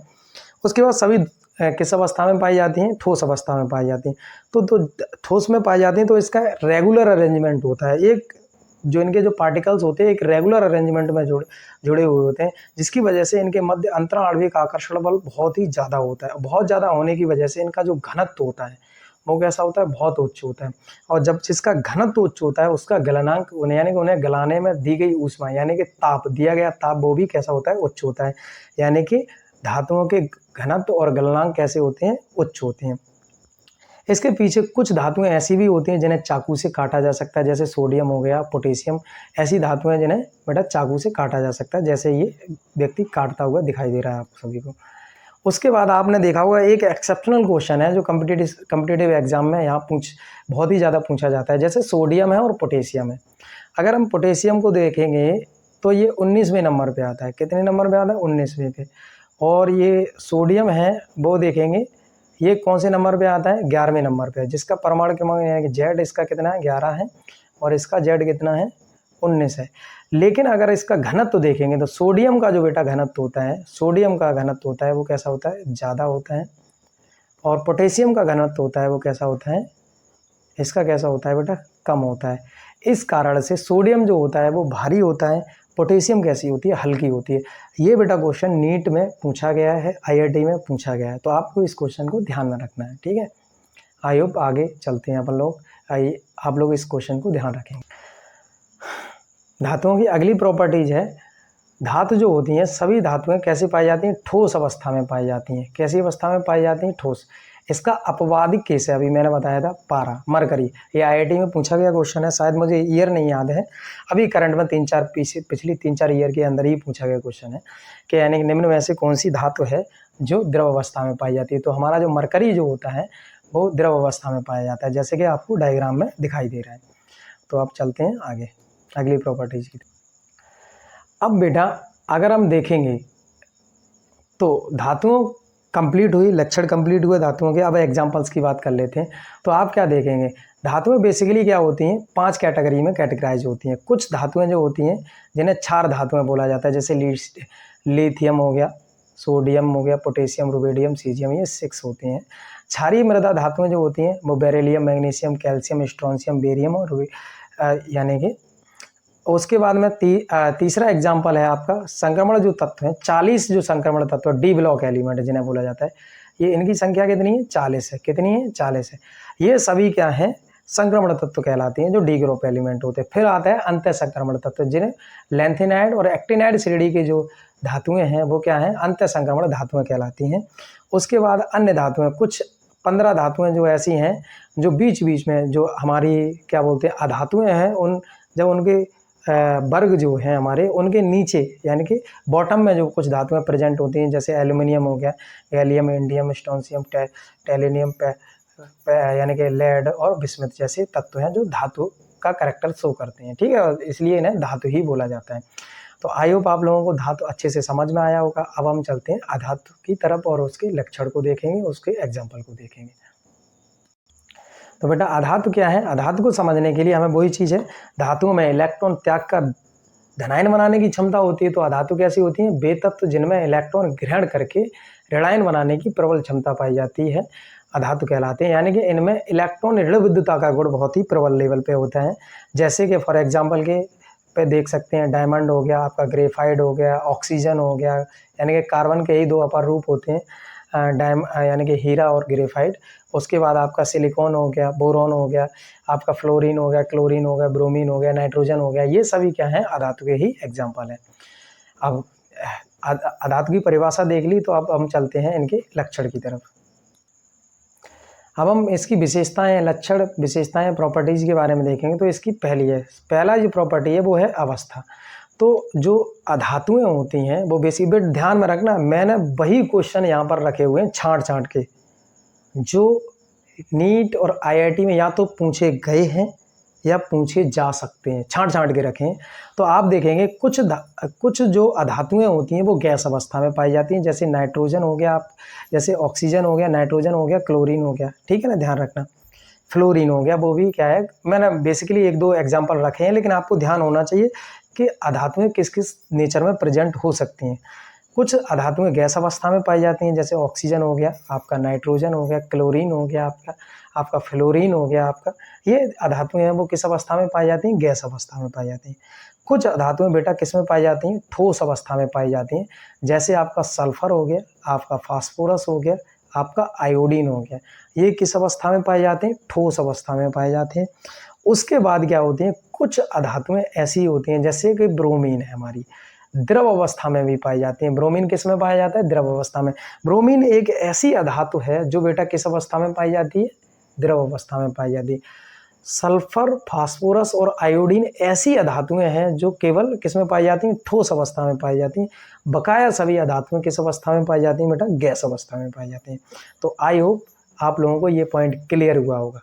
उसके बाद सभी किस अवस्था में पाई जाती हैं, ठोस अवस्था में पाई जाती हैं। तो ठोस में पाई जाती हैं तो इसका रेगुलर अरेंजमेंट होता है। एक जो इनके जो पार्टिकल्स होते हैं एक रेगुलर अरेंजमेंट में जुड़े हुए होते हैं, जिसकी वजह से इनके मध्य अंतराणविक आकर्षण बल बहुत ही ज़्यादा होता है। बहुत ज़्यादा होने की वजह से इनका जो घनत्व होता है वो कैसा होता है, बहुत उच्च होता है। और जब जिसका घनत्व उच्च होता है उसका गलनांक यानी कि उन्हें गलाने में दी गई ऊष्मा यानी कि ताप, दिया गया ताप वो भी कैसा होता है, उच्च होता है। यानी कि धातुओं के घनत्व और गलनांक कैसे होते हैं, उच्च होते हैं। इसके पीछे कुछ धातुएं ऐसी भी होती हैं जिन्हें चाकू से काटा जा सकता है, जैसे सोडियम हो गया, पोटेशियम, ऐसी धातुएं जिन्हें बेटा चाकू से काटा जा सकता है, जैसे ये व्यक्ति काटता हुआ दिखाई दे रहा है आप सभी को। उसके बाद आपने देखा होगा एक एक्सेप्शनल क्वेश्चन है जो कम्पिटिटिव एग्जाम में यहाँ बहुत ही ज़्यादा पूछा जाता है, जैसे सोडियम है और पोटेशियम है। अगर हम पोटेशियम को देखेंगे तो ये 19वें नंबर पे आता है। कितने नंबर पे आता है, 19वें पे। और ये सोडियम है वो देखेंगे ये कौन से नंबर पे आता है, 11वें नंबर पे, जिसका परमाणु क्रमांक यानी कि जेड इसका कितना है, 11 है, और इसका जेड कितना है, 19 है। लेकिन अगर इसका घनत्व देखेंगे तो सोडियम का जो बेटा घनत्व होता है, सोडियम का घनत्व होता है वो कैसा होता है, ज़्यादा होता है। और पोटेशियम का घनत्व होता है वो कैसा होता है, इसका कैसा होता है बेटा, कम होता है। इस कारण से सोडियम जो होता है वो भारी होता है, पोटेशियम कैसी होती है, हल्की होती है। ये बेटा क्वेश्चन नीट में पूछा गया है, आईआईटी में पूछा गया है, तो आपको इस क्वेश्चन को ध्यान में रखना है। ठीक है, आई होप आगे चलते हैं अपन लोग, आइए आप लोग इस क्वेश्चन को ध्यान रखेंगे। धातुओं की अगली प्रॉपर्टीज है, धातु जो होती हैं सभी धातुएं कैसे पाई जाती हैं, ठोस अवस्था में पाई जाती हैं। कैसी अवस्था में पाई जाती हैं, ठोस। इसका अपवादिक केस है, अभी मैंने बताया था पारा, मरकरी। ये आईआईटी में पूछा गया क्वेश्चन है, शायद मुझे ईयर नहीं याद है, अभी करंट में पिछली 3-4 ईयर के अंदर ही पूछा गया क्वेश्चन है कि यानी कि निम्न में से कौन सी धातु है जो द्रव अवस्था में पाई जाती है। तो हमारा जो मरकरी जो होता है वो द्रव अवस्था में पाया जाता है, जैसे कि आपको डायग्राम में दिखाई दे रहा है। तो आप चलते हैं आगे अगली प्रॉपर्टीज की। अब बेटा अगर हम देखेंगे तो धातुओं कंप्लीट हुई, लक्षण कंप्लीट हुए धातुओं के। अब एग्जांपल्स की बात कर लेते हैं। तो आप क्या देखेंगे, धातुएं बेसिकली क्या होती हैं, 5 कैटेगरी में कैटेगराइज होती हैं। कुछ धातुएं जो होती हैं जिन्हें क्षार धातुएं बोला जाता है, जैसे लिथियम हो गया, सोडियम हो गया, पोटेशियम, रुबिडियम, सीजियम, ये 6 होती हैं। क्षारीय मृदा धातुएं जो होती हैं वो beryllium, magnesium, calcium, strontium, barium और यानी कि उसके बाद में तीसरा एग्जाम्पल है आपका संक्रमण जो तत्व हैं, 40 जो संक्रमण तत्व डी ब्लॉक एलिमेंट जिन्हें बोला जाता है, ये इनकी संख्या कितनी है, 40 है। कितनी है, 40 है। ये सभी क्या हैं, संक्रमण तत्व कहलाते हैं जो डी ग्रुप एलिमेंट होते हैं। फिर आता है अंत संक्रमण तत्व, जिन्हें लैंथेनाइड और एक्टिनाइड श्रेणी के जो धातुएं हैं वो क्या हैं, अंत संक्रमण धातुएं कहलाती हैं। उसके बाद अन्य धातुएं, कुछ 15 धातुएं जो ऐसी हैं जो बीच बीच में जो हमारी क्या बोलते हैं अधातुएं हैं, जब उनके वर्ग जो हैं हमारे उनके नीचे यानी कि बॉटम में जो कुछ धातुएं प्रेजेंट होती हैं, जैसे एल्यूमिनियम हो गया, गैलियम, इंडियम, स्ट्रोंशियम, टेलेनियम, यानी कि लेड और बिस्मथ जैसे तत्व हैं जो धातु का कैरेक्टर शो करते हैं। ठीक है, और इसलिए इन्हें धातु ही बोला जाता है। तो आई होप आप लोगों को धातु अच्छे से समझ में आया होगा। अब हम चलते हैं अधातु की तरफ और उसके लक्षण को देखेंगे, उसके एग्जाम्पल को देखेंगे। तो बेटा अधातु क्या है? अधातु को समझने के लिए हमें वही चीज़ है, धातुओं में इलेक्ट्रॉन त्याग का धनायन बनाने की क्षमता होती है। तो अधातु कैसी होती है? वे तत्व जिनमें इलेक्ट्रॉन ग्रहण करके ऋणायन बनाने की प्रबल क्षमता पाई जाती है, अधातु कहलाते हैं। यानी कि इनमें इलेक्ट्रॉन ऋण विद्युता का गुण बहुत ही प्रबल लेवल पे होता है। जैसे कि फॉर एग्जांपल के पे देख सकते हैं, डायमंड हो गया, आपका ग्रेफाइट हो गया, ऑक्सीजन हो गया, यानी कि कार्बन के ही दो अपर रूप होते हैं, यानी कि हीरा और ग्रेफाइट। उसके बाद आपका सिलिकॉन हो गया, बोरॉन हो गया, आपका फ्लोरीन हो गया, क्लोरीन हो गया, ब्रोमीन हो गया, नाइट्रोजन हो गया, ये सभी क्या हैं? अधातु के ही एग्जाम्पल हैं। अब अधातु की परिभाषा देख ली, तो अब हम चलते हैं इनके लक्षण की तरफ। अब हम इसकी विशेषताएं, लक्षण, विशेषताएं, प्रॉपर्टीज़ के बारे में देखेंगे। तो इसकी पहला जो प्रॉपर्टी है वो है अवस्था। तो जो अधातुएं होती हैं वो बेसिक ध्यान में रखना, मैंने वही क्वेश्चन यहाँ पर रखे हुए हैं छांट के, जो नीट और आईआईटी में या तो पूछे गए हैं या पूछे जा सकते हैं, छांट के रखें। तो आप देखेंगे कुछ जो अधातुएं होती हैं वो गैस अवस्था में पाई जाती हैं, जैसे नाइट्रोजन हो गया, जैसे ऑक्सीजन हो गया, नाइट्रोजन हो गया, क्लोरीन हो गया, ठीक है ना, ध्यान रखना। फ्लोरीन हो गया, वो भी क्या है, मैंने बेसिकली एक दो एग्जाम्पल रखे हैं, लेकिन आपको ध्यान होना चाहिए कि अधातुएं किस किस नेचर में प्रेजेंट हो सकती हैं। कुछ अधातुएं गैस अवस्था में पाई जाती हैं, जैसे ऑक्सीजन हो गया, आपका नाइट्रोजन हो गया, क्लोरीन हो गया, आपका फ्लोरीन हो गया, आपका ये अधातुएं हैं वो किस अवस्था में पाई जाती हैं? गैस अवस्था में पाई जाती हैं। कुछ धातुएं बेटा किस में पाई जाती हैं? ठोस अवस्था में पाई जाती हैं, जैसे आपका सल्फर हो गया, आपका फास्फोरस हो गया, आपका आयोडीन हो गया, ये किस अवस्था में पाए जाते हैं? ठोस अवस्था में पाए जाते हैं। उसके बाद क्या होती हैं? कुछ अधातुएं ऐसी होती हैं, जैसे कि ब्रोमीन है हमारी, द्रव अवस्था में भी पाई जाती हैं। ब्रोमीन किस में पाया जाता है? द्रव अवस्था में। ब्रोमीन एक ऐसी अधातु है जो बेटा किस अवस्था में पाई जाती है? द्रव अवस्था में पाई जाती है। सल्फर, फास्फोरस और आयोडीन ऐसी अधातुएं हैं जो केवल किस में पाई जाती हैं? ठोस अवस्था में पाई जाती हैं। बकाया सभी अधातुएं किस अवस्था में पाई जाती हैं बेटा? गैस अवस्था में पाई जाती हैं। तो आई होप आप लोगों को ये पॉइंट क्लियर हुआ होगा।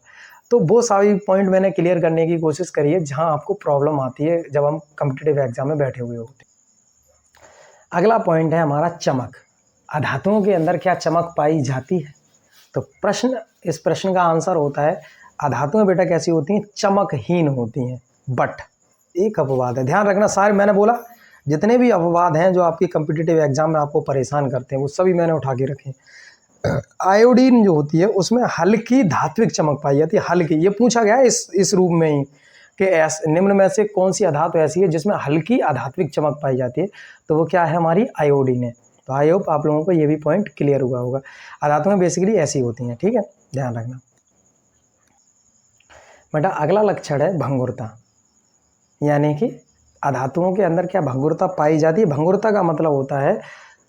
तो वो सारी पॉइंट मैंने क्लियर करने की कोशिश करी है जहां आपको प्रॉब्लम आती है जब हम कॉम्पिटिटिव एग्जाम में बैठे हुए होते हैं। अगला पॉइंट है हमारा चमक। अधातुओं के अंदर क्या चमक पाई जाती है? तो इस प्रश्न का आंसर होता है, अधातुएं बेटा कैसी होती हैं? चमकहीन होती हैं। बट एक अपवाद है, ध्यान रखना, सारे मैंने बोला जितने भी अपवाद हैं जो आपकी कॉम्पिटिटिव एग्जाम में आपको परेशान करते हैं वो सभी मैंने उठा के रखे। आयोडीन जो होती है उसमें हल्की धात्विक चमक पाई जाती है, हल्की। ये पूछा गया है इस रूप में ही कि निम्न में से कौन सी अधातु ऐसी है जिसमें हल्की अधात्विक चमक पाई जाती है? तो वो क्या है? हमारी आयोडीन है। तो आई होप आप लोगों को ये भी पॉइंट क्लियर हुआ होगा। अधातुएं बेसिकली ऐसी होती हैं, ठीक है, ध्यान रखना बेटा। अगला लक्षण है भंगुरता, यानी कि अधातुओं के अंदर क्या भंगुरता पाई जाती है? भंगुरता का मतलब होता है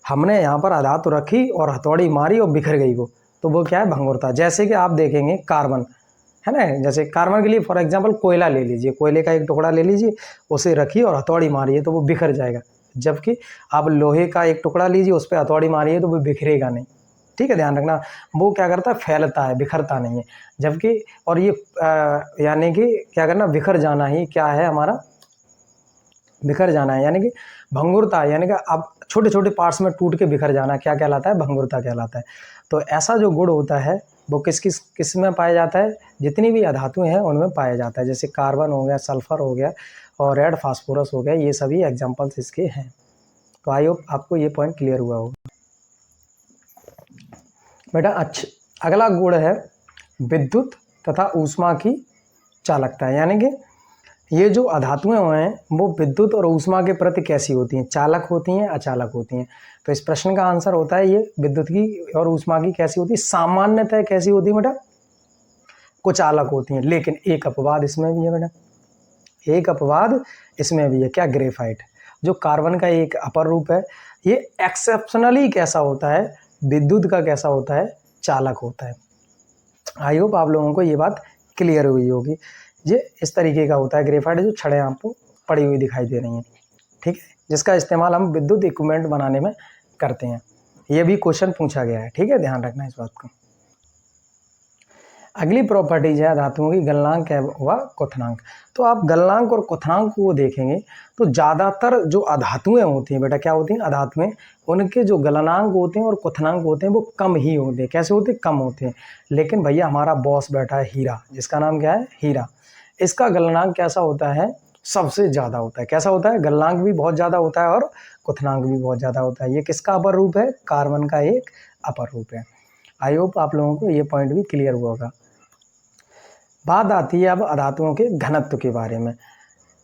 हमने यहाँ पर अधातु रखी और हथौड़ी मारी और बिखर गई वो, तो वो क्या है? भंगुरता। जैसे कि आप देखेंगे कार्बन है ना, जैसे कार्बन के लिए फॉर एग्जांपल कोयला ले लीजिए, कोयले का एक टुकड़ा ले लीजिए, उसे रखिए और हथौड़ी मारिए तो वो बिखर जाएगा। जबकि आप लोहे का एक टुकड़ा लीजिए, उस पर हथौड़ी मारिए तो वो बिखरेगा नहीं, ठीक है, ध्यान रखना। वो क्या करता है? फैलता है, बिखरता नहीं है। जबकि और ये यानी कि क्या करना? बिखर जाना ही क्या है हमारा? बिखर जाना है। यानी कि भंगुरता, यानी कि अब छोटे छोटे पार्ट्स में टूट के बिखर जाना क्या कहलाता है? भंगुरता कहलाता है। तो ऐसा जो गुण होता है वो किस में पाया जाता है? जितनी भी अधातुएं हैं उनमें पाया जाता है, जैसे कार्बन हो गया, सल्फर हो गया और रेड फास्फोरस हो गया, ये सभी एग्जाम्पल्स इसके हैं। तो आई होप आपको ये पॉइंट क्लियर हुआ होगा बेटा। अच्छा, अगला गुण है विद्युत तथा ऊष्मा की चालकता, यानी कि ये जो अधातुएं हैं वो विद्युत और ऊष्मा के प्रति कैसी होती हैं? चालक होती हैं, अचालक होती हैं? तो इस प्रश्न का आंसर होता है ये विद्युत की और ऊष्मा की कैसी होती है? सामान्यतः कैसी होती है बेटा? कुचालक होती हैं। लेकिन एक अपवाद इसमें भी है बेटा, एक अपवाद इसमें भी है। क्या? ग्रेफाइट, जो कार्बन का एक अपर रूप है, ये एक्सेप्शनली कैसा होता है? विद्युत का कैसा होता है? चालक होता है। आई होप आप लोगों को ये बात क्लियर हुई होगी। ये इस तरीके का होता है ग्रेफाइट, जो छड़ें आपको पड़ी हुई दिखाई दे रही हैं, ठीक है, जिसका इस्तेमाल हम विद्युत इक्विपमेंट बनाने में करते हैं। ये भी क्वेश्चन पूछा गया है, ठीक है, ध्यान रखना इस बात को। अगली प्रॉपर्टीज है धातुओं की गलनांक व क्वथनांक। तो आप गलनांक और क्वथनांक को देखेंगे तो ज़्यादातर जो अधातुएं होती हैं बेटा, क्या होती हैं, अधातुएं, उनके जो गलनांक होते हैं और क्वथनांक होते हैं वो कम ही होते हैं। कैसे होते हैं, कम होते हैं। लेकिन भैया हमारा बॉस बैठा है हीरा, जिसका नाम क्या है, हीरा, इसका गलनांक कैसा होता है, सबसे ज़्यादा होता है। कैसा होता है, गलनांक भी बहुत ज़्यादा होता है और क्वथनांक भी बहुत ज़्यादा होता है। ये किसका अपर रूप है, कार्बन का एक अपर रूप है। आई होप आप लोगों को ये पॉइंट भी क्लियर हुआ होगा। बात आती है अब अधातुओं के घनत्व के बारे में।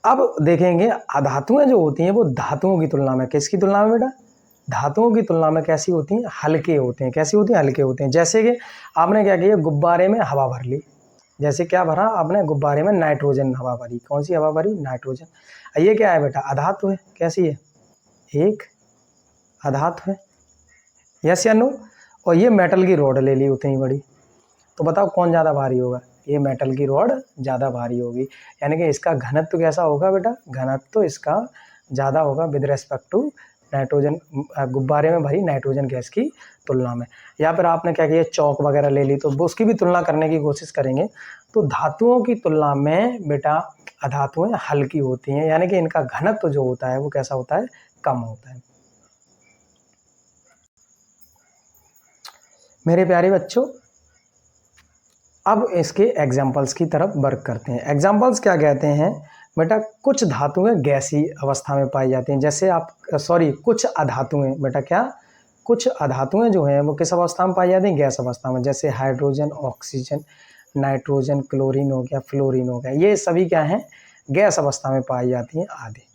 अब देखेंगे अधातुएं जो होती हैं वो धातुओं की तुलना में, किसकी तुलना में बेटा, धातुओं की तुलना में कैसी होती हैं, हल्के होते हैं। कैसी होती हैं, हल्के होते हैं। जैसे कि आपने क्या किया, गुब्बारे में हवा भर ली, जैसे क्या भरा आपने, गुब्बारे में नाइट्रोजन हवा भरी। कौन सी हवा भरी, नाइट्रोजन। ये क्या है बेटा, अधातु है। कैसी है, एक अधातु है, यस या नो। और ये मेटल की रॉड ले ली उतनी बड़ी, तो बताओ कौन ज़्यादा भारी होगा, ये मेटल की रॉड ज़्यादा भारी होगी। यानी कि इसका घनत्व कैसा होगा बेटा, घनत्व इसका ज़्यादा होगा विद रेस्पेक्ट टू नाइट्रोजन, गुब्बारे में भरी नाइट्रोजन गैस की तुलना में। या फिर आपने क्या किया, चौक वगैरह ले ली, तो उसकी भी तुलना करने की कोशिश करेंगे। तो धातुओं की तुलना में बेटा अधातुएं हल्की होती हैं, यानी कि इनका घनत्व जो होता है वो कैसा होता है, कम होता है। मेरे प्यारे बच्चों, अब इसके एग्जाम्पल्स की तरफ वर्क करते हैं। एग्जाम्पल्स क्या कहते हैं बेटा, कुछ धातुएं गैसीय अवस्था में पाई जाती हैं। जैसे आप कुछ अधातुएं बेटा, क्या, कुछ अधातुएं जो हैं वो किस अवस्था में पाई जाती हैं, गैस अवस्था में। जैसे हाइड्रोजन, ऑक्सीजन, नाइट्रोजन, क्लोरीन हो गया, फ्लोरीन हो गया, ये सभी क्या हैं, गैस अवस्था में पाई जाती हैं आदि,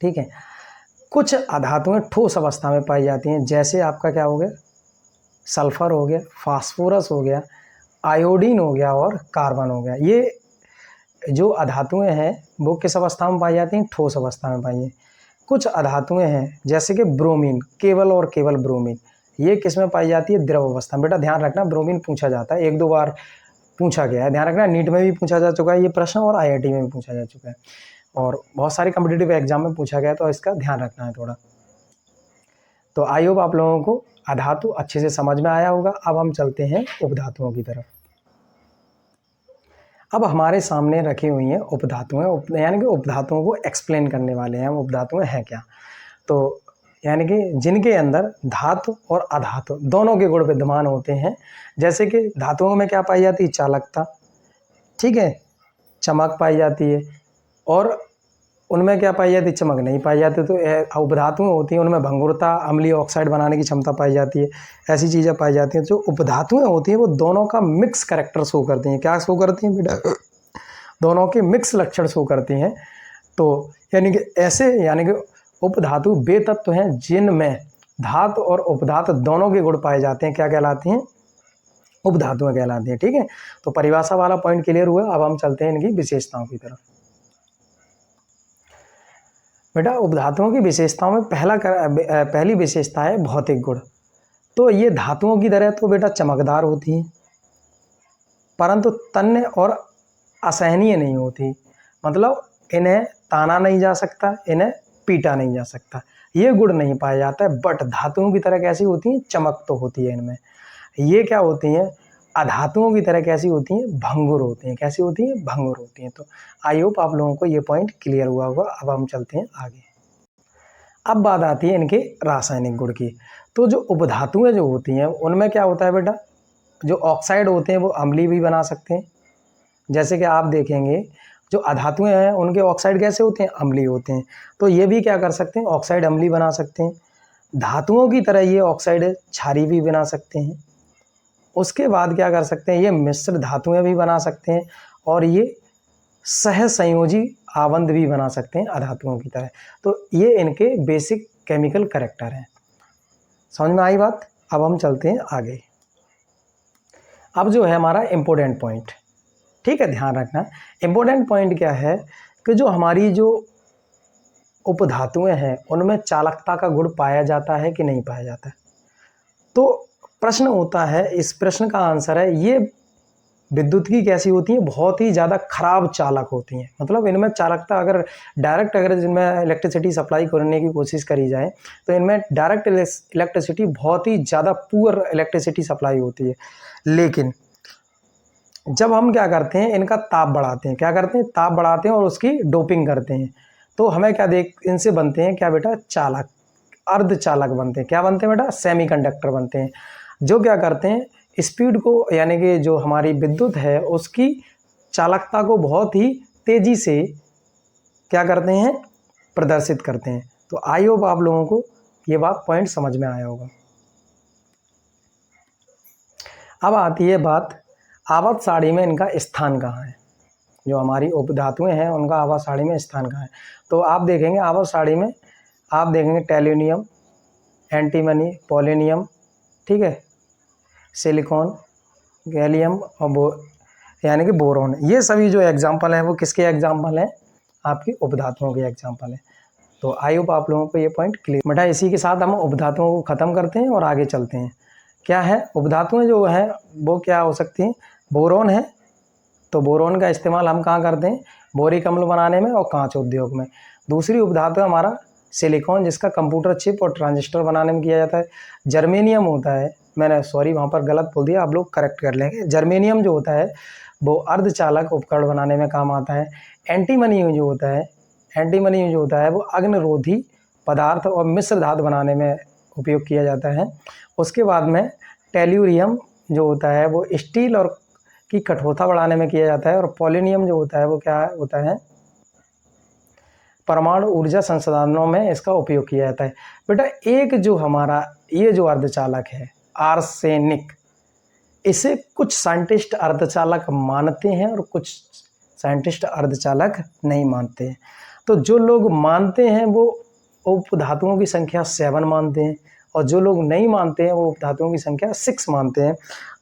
ठीक है। कुछ अधातुएं ठोस अवस्था में पाई जाती हैं। जैसे आपका क्या हो गया, सल्फर हो गया, फास्फोरस हो गया, आयोडीन हो गया और कार्बन हो गया। ये जो अधातुएं हैं वो किस अवस्था में पाई जाती हैं, ठोस अवस्था में पाई हैं। कुछ अधातुएं हैं जैसे कि ब्रोमीन, केवल और केवल ब्रोमीन, ये किस में पाई जाती है, द्रव अवस्था में। बेटा ध्यान रखना, ब्रोमीन पूछा जाता है, एक दो बार पूछा गया है, ध्यान रखना। नीट में भी पूछा जा चुका है ये प्रश्न और IIT में भी पूछा जा चुका है और बहुत सारे कॉम्पिटिटिव एग्जाम में पूछा गया, तो इसका ध्यान रखना है थोड़ा। तो आई होप आप लोगों को अधातु अच्छे से समझ में आया होगा। अब हम चलते हैं उपधातुओं की तरफ। अब हमारे सामने रखी हुई हैं उपधातुएं, यानी कि उपधातुओं को एक्सप्लेन करने वाले हैं हम, उपधातुएं हैं क्या। तो यानी कि जिनके अंदर धातु और अधातु दोनों के गुण विद्यमान होते हैं। जैसे कि धातुओं में क्या पाई जाती है, चालकता, ठीक है, चमक पाई जाती है, और उनमें क्या पाई जाती है, चमक नहीं पाई जाती। तो उपधातुएं होती हैं उनमें भंगुरता, अम्लीय ऑक्साइड बनाने की क्षमता पाई जाती है, ऐसी चीज़ें पाई जाती हैं। जो उपधातुएं होती हैं वो दोनों का मिक्स कैरेक्टर शो करती हैं। क्या शो करती हैं बेटा, दोनों के मिक्स लक्षण शो करती हैं। तो यानी कि ऐसे, यानी कि उपधातु वे तत्व हैं जिनमें धातु और उपधातु दोनों के गुण पाए जाते हैं। क्या कहलाती हैं, उपधातुएं कहलाती हैं, ठीक है। तो परिभाषा वाला पॉइंट क्लियर हुआ। अब हम चलते हैं इनकी विशेषताओं की तरफ। बेटा उपधातुओं की विशेषताओं में पहली विशेषता है भौतिक गुण। तो ये धातुओं की तरह तो बेटा चमकदार होती हैं, परंतु तन्य और असहनीय नहीं होती। मतलब इन्हें ताना नहीं जा सकता, इन्हें पीटा नहीं जा सकता, ये गुण नहीं पाया जाता है। बट धातुओं की तरह कैसी होती हैं, चमक तो होती है इनमें। ये क्या होती हैं, अधातुओं की तरह कैसी होती हैं, भंगुर होती हैं। कैसी होती हैं, भंगुर होती हैं। तो आई होप आप लोगों को ये पॉइंट क्लियर हुआ होगा। अब हम चलते हैं आगे। अब बात आती है इनके रासायनिक गुण की। तो जो उपधातुएं जो होती हैं उनमें क्या होता है बेटा, जो ऑक्साइड होते हैं वो अम्लीय भी बना सकते हैं। जैसे कि आप देखेंगे जो अधातुएं हैं उनके ऑक्साइड कैसे होते हैं, अम्लीय होते हैं। तो ये भी क्या कर सकते हैं, ऑक्साइड अम्लीय बना सकते हैं। धातुओं की तरह ये ऑक्साइड क्षारीय भी बना सकते हैं। उसके बाद क्या कर सकते हैं, ये मिश्र धातुएं भी बना सकते हैं और ये सहसंयोजी आबंध भी बना सकते हैं अधातुओं की तरह। तो ये इनके बेसिक केमिकल कैरेक्टर हैं। समझ में आई बात। अब हम चलते हैं आगे। अब जो है हमारा इम्पोर्टेंट पॉइंट, ठीक है, ध्यान रखना। इम्पोर्टेंट पॉइंट क्या है कि जो हमारी जो उपधातुएं हैं उनमें चालकता का गुण पाया जाता है कि नहीं पाया जाता है। तो प्रश्न होता है, इस प्रश्न का आंसर है ये विद्युत कैसी होती हैं, बहुत ही ज़्यादा खराब चालक होती हैं। मतलब इनमें चालकता अगर डायरेक्ट अगर इनमें इलेक्ट्रिसिटी सप्लाई करने की कोशिश करी जाए तो इनमें डायरेक्ट इलेक्ट्रिसिटी बहुत ही ज़्यादा पुअर इलेक्ट्रिसिटी सप्लाई होती है। लेकिन जब हम क्या करते हैं, इनका ताप बढ़ाते हैं, क्या करते हैं, ताप बढ़ाते हैं और उसकी डोपिंग करते हैं, तो हमें क्या इनसे बनते हैं क्या बेटा, चालक, अर्धचालक बनते हैं। क्या बनते हैं बेटा, सेमीकंडक्टर बनते हैं, जो क्या करते हैं, स्पीड को यानी कि जो हमारी विद्युत है उसकी चालकता को बहुत ही तेज़ी से क्या करते हैं, प्रदर्शित करते हैं। तो आई होप आप लोगों को ये बात पॉइंट समझ में आया होगा। अब आती है बात आवर्त सारणी में इनका स्थान कहाँ है। जो हमारी उपधातुएं हैं उनका आवर्त सारणी में स्थान कहाँ है। तो आप देखेंगे आवर्त सारणी में आप देखेंगे टेलुनियम, एंटीमनी, पोलोनियम, ठीक है, सिलिकॉन, गैलियम और यानी कि बोरोन, ये सभी जो एग्जाम्पल हैं वो किसके एग्जाम्पल हैं, आपकी उपधातुओं के एग्जाम्पल हैं। तो आई होप आप लोगों को ये पॉइंट क्लियर। बेटा इसी के साथ हम उपधातुओं को ख़त्म करते हैं और आगे चलते हैं। क्या है, उपधातुएं जो हैं वो क्या हो सकती हैं, बोरोन है, तो बोरोन का इस्तेमाल हम कहाँ करते हैं, बोरिक अम्ल बनाने में और कांच उद्योग में। दूसरी उपधातु है हमारा सिलिकॉन, जिसका कंप्यूटर चिप और ट्रांजिस्टर बनाने में किया जाता है। जर्मेनियम होता है, मैंने सॉरी वहाँ पर गलत बोल दिया, आप लोग करेक्ट कर लेंगे। जर्मेनियम जो होता है वो अर्धचालक उपकरण बनाने में काम आता है। एंटीमनी जो होता है, एंटीमनी जो होता है वो अग्निरोधी पदार्थ और मिश्र धातु बनाने में उपयोग किया जाता है। उसके बाद में टेल्यूरियम जो होता है वो स्टील और की कठोरता बढ़ाने में किया जाता है। और पोलोनियम जो होता है वो क्या होता है, परमाणु ऊर्जा संसाधनों में इसका उपयोग किया जाता है। बेटा एक जो हमारा ये जो अर्धचालक है आर्सेनिक, इसे कुछ साइंटिस्ट अर्धचालक मानते हैं और कुछ साइंटिस्ट अर्धचालक नहीं मानते हैं। तो जो लोग मानते हैं वो उपधातुओं की संख्या 7 मानते हैं और जो लोग नहीं मानते हैं वो उपधातुओं की संख्या 6 मानते हैं।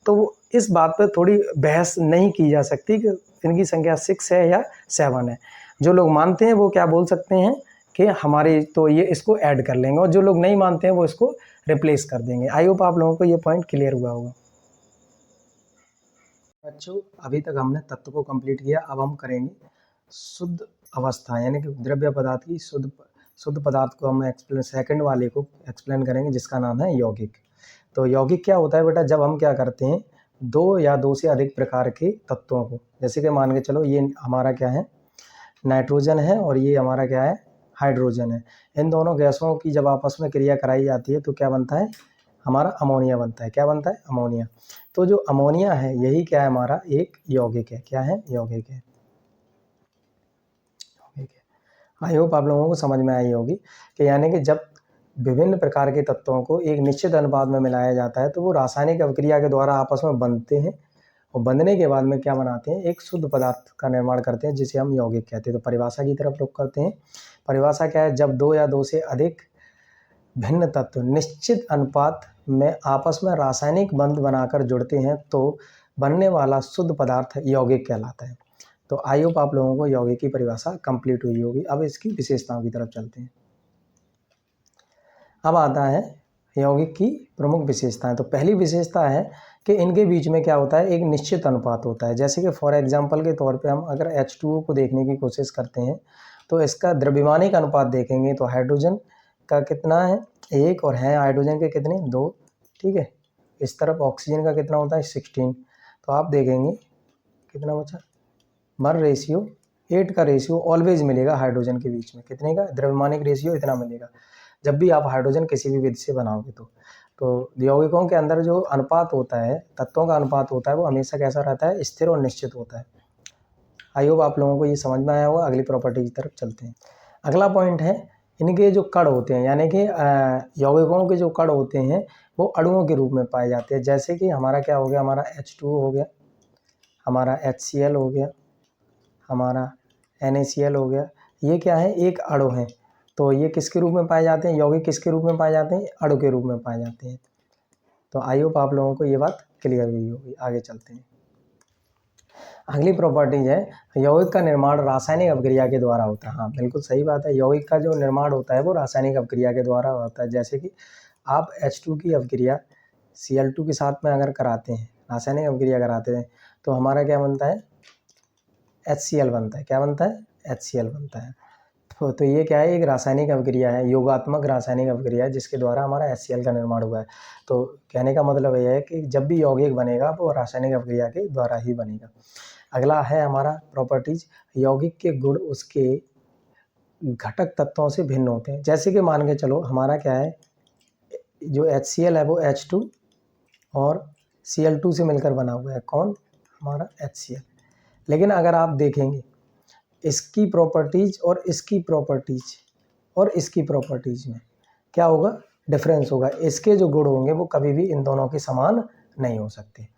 तो इस बात पर थोड़ी बहस नहीं की जा सकती कि इनकी संख्या 6 है या 7 है। जो लोग मानते हैं वो क्या बोल सकते हैं कि हमारी तो ये इसको ऐड कर लेंगे, और जो लोग नहीं मानते हैं वो इसको रिप्लेस कर देंगे। आई होप आप लोगों को ये पॉइंट क्लियर हुआ होगा। बच्चों अभी तक हमने तत्व को कंप्लीट किया, अब हम करेंगे शुद्ध अवस्था यानी कि द्रव्य पदार्थ की शुद्ध पदार्थ को हम एक्सप्लेन, सेकंड वाले को एक्सप्लेन करेंगे जिसका नाम है यौगिक। तो यौगिक क्या होता है बेटा, जब हम क्या करते हैं, 2 या 2 से अधिक प्रकार के तत्वों को, जैसे कि मान के चलो ये हमारा क्या है, नाइट्रोजन है और ये हमारा क्या है, हाइड्रोजन है। इन दोनों गैसों की जब आपस में क्रिया कराई जाती है तो क्या बनता है, हमारा अमोनिया बनता है। क्या बनता है, अमोनिया। तो जो अमोनिया है यही क्या है, हमारा एक यौगिक है। क्या है, यौगिक है। आई होप आप लोगों को समझ में आई होगी कि यानी कि जब विभिन्न प्रकार के तत्वों को एक निश्चित अनुपात में मिलाया जाता है तो वो रासायनिक अभिक्रिया के द्वारा आपस में बनते हैं और बनने के बाद में क्या बनाते हैं, एक शुद्ध पदार्थ का निर्माण करते हैं जिसे हम यौगिक कहते हैं। तो परिभाषा की तरफ रुख करते हैं। परिभाषा क्या है, जब 2 या 2 से अधिक भिन्न तत्व निश्चित अनुपात में आपस में रासायनिक बंध बनाकर जुड़ते हैं तो बनने वाला शुद्ध पदार्थ यौगिक कहलाता है। तो आई होप आप लोगों को यौगिक की परिभाषा कंप्लीट हुई होगी। अब इसकी विशेषताओं की तरफ चलते हैं। अब आता है यौगिक की प्रमुख विशेषताएं। तो पहली विशेषता है कि इनके बीच में क्या होता है, एक निश्चित अनुपात होता है। जैसे कि फॉर एग्जांपल के तौर पे हम अगर H2O को देखने की कोशिश करते हैं तो इसका द्रव्यमानिक अनुपात देखेंगे तो हाइड्रोजन का कितना है, 1, और है हाइड्रोजन के कितने, 2, ठीक है। इस तरफ ऑक्सीजन का कितना होता है, 16। तो आप देखेंगे कितना बचा, 1 रेशियो 8 का रेशियो ऑलवेज मिलेगा हाइड्रोजन के बीच में। कितने का, द्रव्यमानिक रेशियो इतना मिलेगा जब भी आप हाइड्रोजन किसी भी विधि से बनाओगे। तो यौगिकों के अंदर जो अनुपात होता है, तत्वों का अनुपात होता है, वो हमेशा कैसा रहता है, स्थिर और निश्चित होता है। आई होप आप लोगों को ये समझ में आया होगा। अगली प्रॉपर्टी की तरफ चलते हैं। अगला पॉइंट है इनके जो कण होते हैं, यानी कि यौगिकों के जो कण होते हैं वो अणुओं के रूप में पाए जाते हैं। जैसे कि हमारा क्या हो गया, हमारा H2O हो गया, हमारा HCl हो गया, हमारा NaCl हो गया। ये क्या है, एक अणु है। तो ये किसके रूप में पाए जाते हैं, यौगिक किसके रूप में पाए जाते हैं, अणु के रूप में पाए जाते हैं। तो आई होप आप लोगों को ये बात क्लियर हुई होगी। आगे चलते हैं। अगली प्रॉपर्टीज है, यौगिक का निर्माण रासायनिक अभिक्रिया के द्वारा होता है। हाँ बिल्कुल सही बात है, यौगिक का जो निर्माण होता है वो रासायनिक अभिक्रिया के द्वारा होता है। जैसे कि आप H2 की अभिक्रिया Cl2 के साथ में अगर कराते हैं, रासायनिक अभिक्रिया कराते हैं तो हमारा क्या बनता है, HCl बनता है। क्या बनता है, HCl बनता है। तो ये क्या है, एक रासायनिक अभिक्रिया है, योगात्मक रासायनिक अभिक्रिया है जिसके द्वारा हमारा HCl का निर्माण हुआ है। तो कहने का मतलब यह है कि जब भी यौगिक बनेगा वो रासायनिक अभिक्रिया के द्वारा ही बनेगा। अगला है हमारा प्रॉपर्टीज, यौगिक के गुण उसके घटक तत्वों से भिन्न होते हैं। जैसे कि मान के चलो हमारा क्या है, जो HCl है वो H2 और Cl2 से मिलकर बना हुआ है। कौन, हमारा HCl। लेकिन अगर आप देखेंगे इसकी प्रॉपर्टीज और इसकी प्रॉपर्टीज और इसकी प्रॉपर्टीज में क्या होगा, डिफरेंस होगा। इसके जो गुण होंगे वो कभी भी इन दोनों के समान नहीं हो सकते,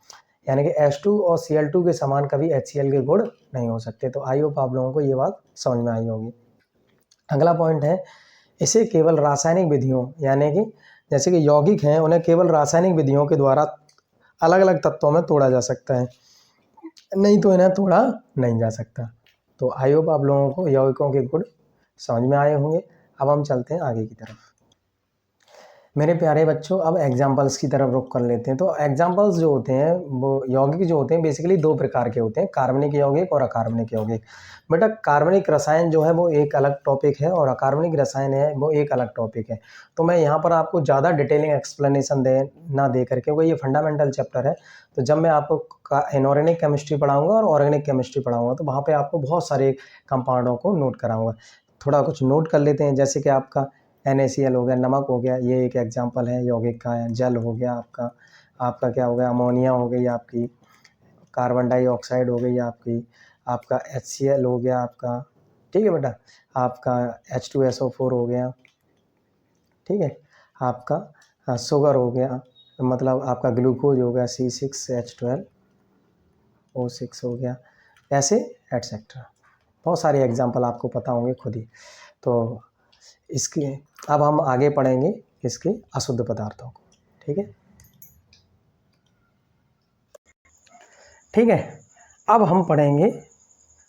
यानी कि H2 और Cl2 के समान कभी HCl के गुण नहीं हो सकते। तो आई होप आप लोगों को ये बात समझ में आई होगी। अगला पॉइंट है, इसे केवल रासायनिक विधियों, यानी कि जैसे कि यौगिक हैं उन्हें केवल रासायनिक विधियों के द्वारा अलग अलग तत्वों में तोड़ा जा सकता है, नहीं तो इन्हें तोड़ा नहीं जा सकता। तो आई होप आप लोगों को यौगिकों के गुण समझ में आए होंगे। अब हम चलते हैं आगे की तरफ। मेरे प्यारे बच्चों, अब एग्जाम्पल्स की तरफ रुख कर लेते हैं। तो एग्जाम्पल्स जो होते हैं वो यौगिक जो होते हैं बेसिकली दो प्रकार के होते हैं, कार्बनिक यौगिक और अकार्बनिक यौगिक। बेटा कार्बनिक रसायन जो है वो एक अलग टॉपिक है और अकार्बनिक रसायन है वो एक अलग टॉपिक है। तो मैं यहाँ पर आपको ज़्यादा डिटेलिंग एक्सप्लेनेशन ना दे करके, क्योंकि ये फंडामेंटल चैप्टर है। तो जब मैं आपको इनऑर्गेनिक केमिस्ट्री पढ़ाऊँगा और ऑर्गेनिक केमिस्ट्री पढ़ाऊँगा तो वहाँ पर आपको बहुत सारे कंपाउंडों को नोट कराऊँगा। थोड़ा कुछ नोट कर लेते हैं। जैसे कि आपका NaCl हो गया, नमक हो गया, ये एक एग्जांपल है यौगिक का। जल हो गया आपका क्या हो गया, अमोनिया हो गई आपकी, कार्बन डाइऑक्साइड हो गई आपका HCl हो गया आपका, ठीक है बेटा, आपका H2SO4 हो गया, ठीक है, आपका शुगर हो गया, मतलब आपका ग्लूकोज हो गया C6H12O6 हो गया, ऐसे एटसेट्रा। बहुत सारे एग्जाम्पल आपको पता होंगे खुद ही। तो इसके अब हम आगे पढ़ेंगे इसके अशुद्ध पदार्थों को, ठीक है, ठीक है। अब हम पढ़ेंगे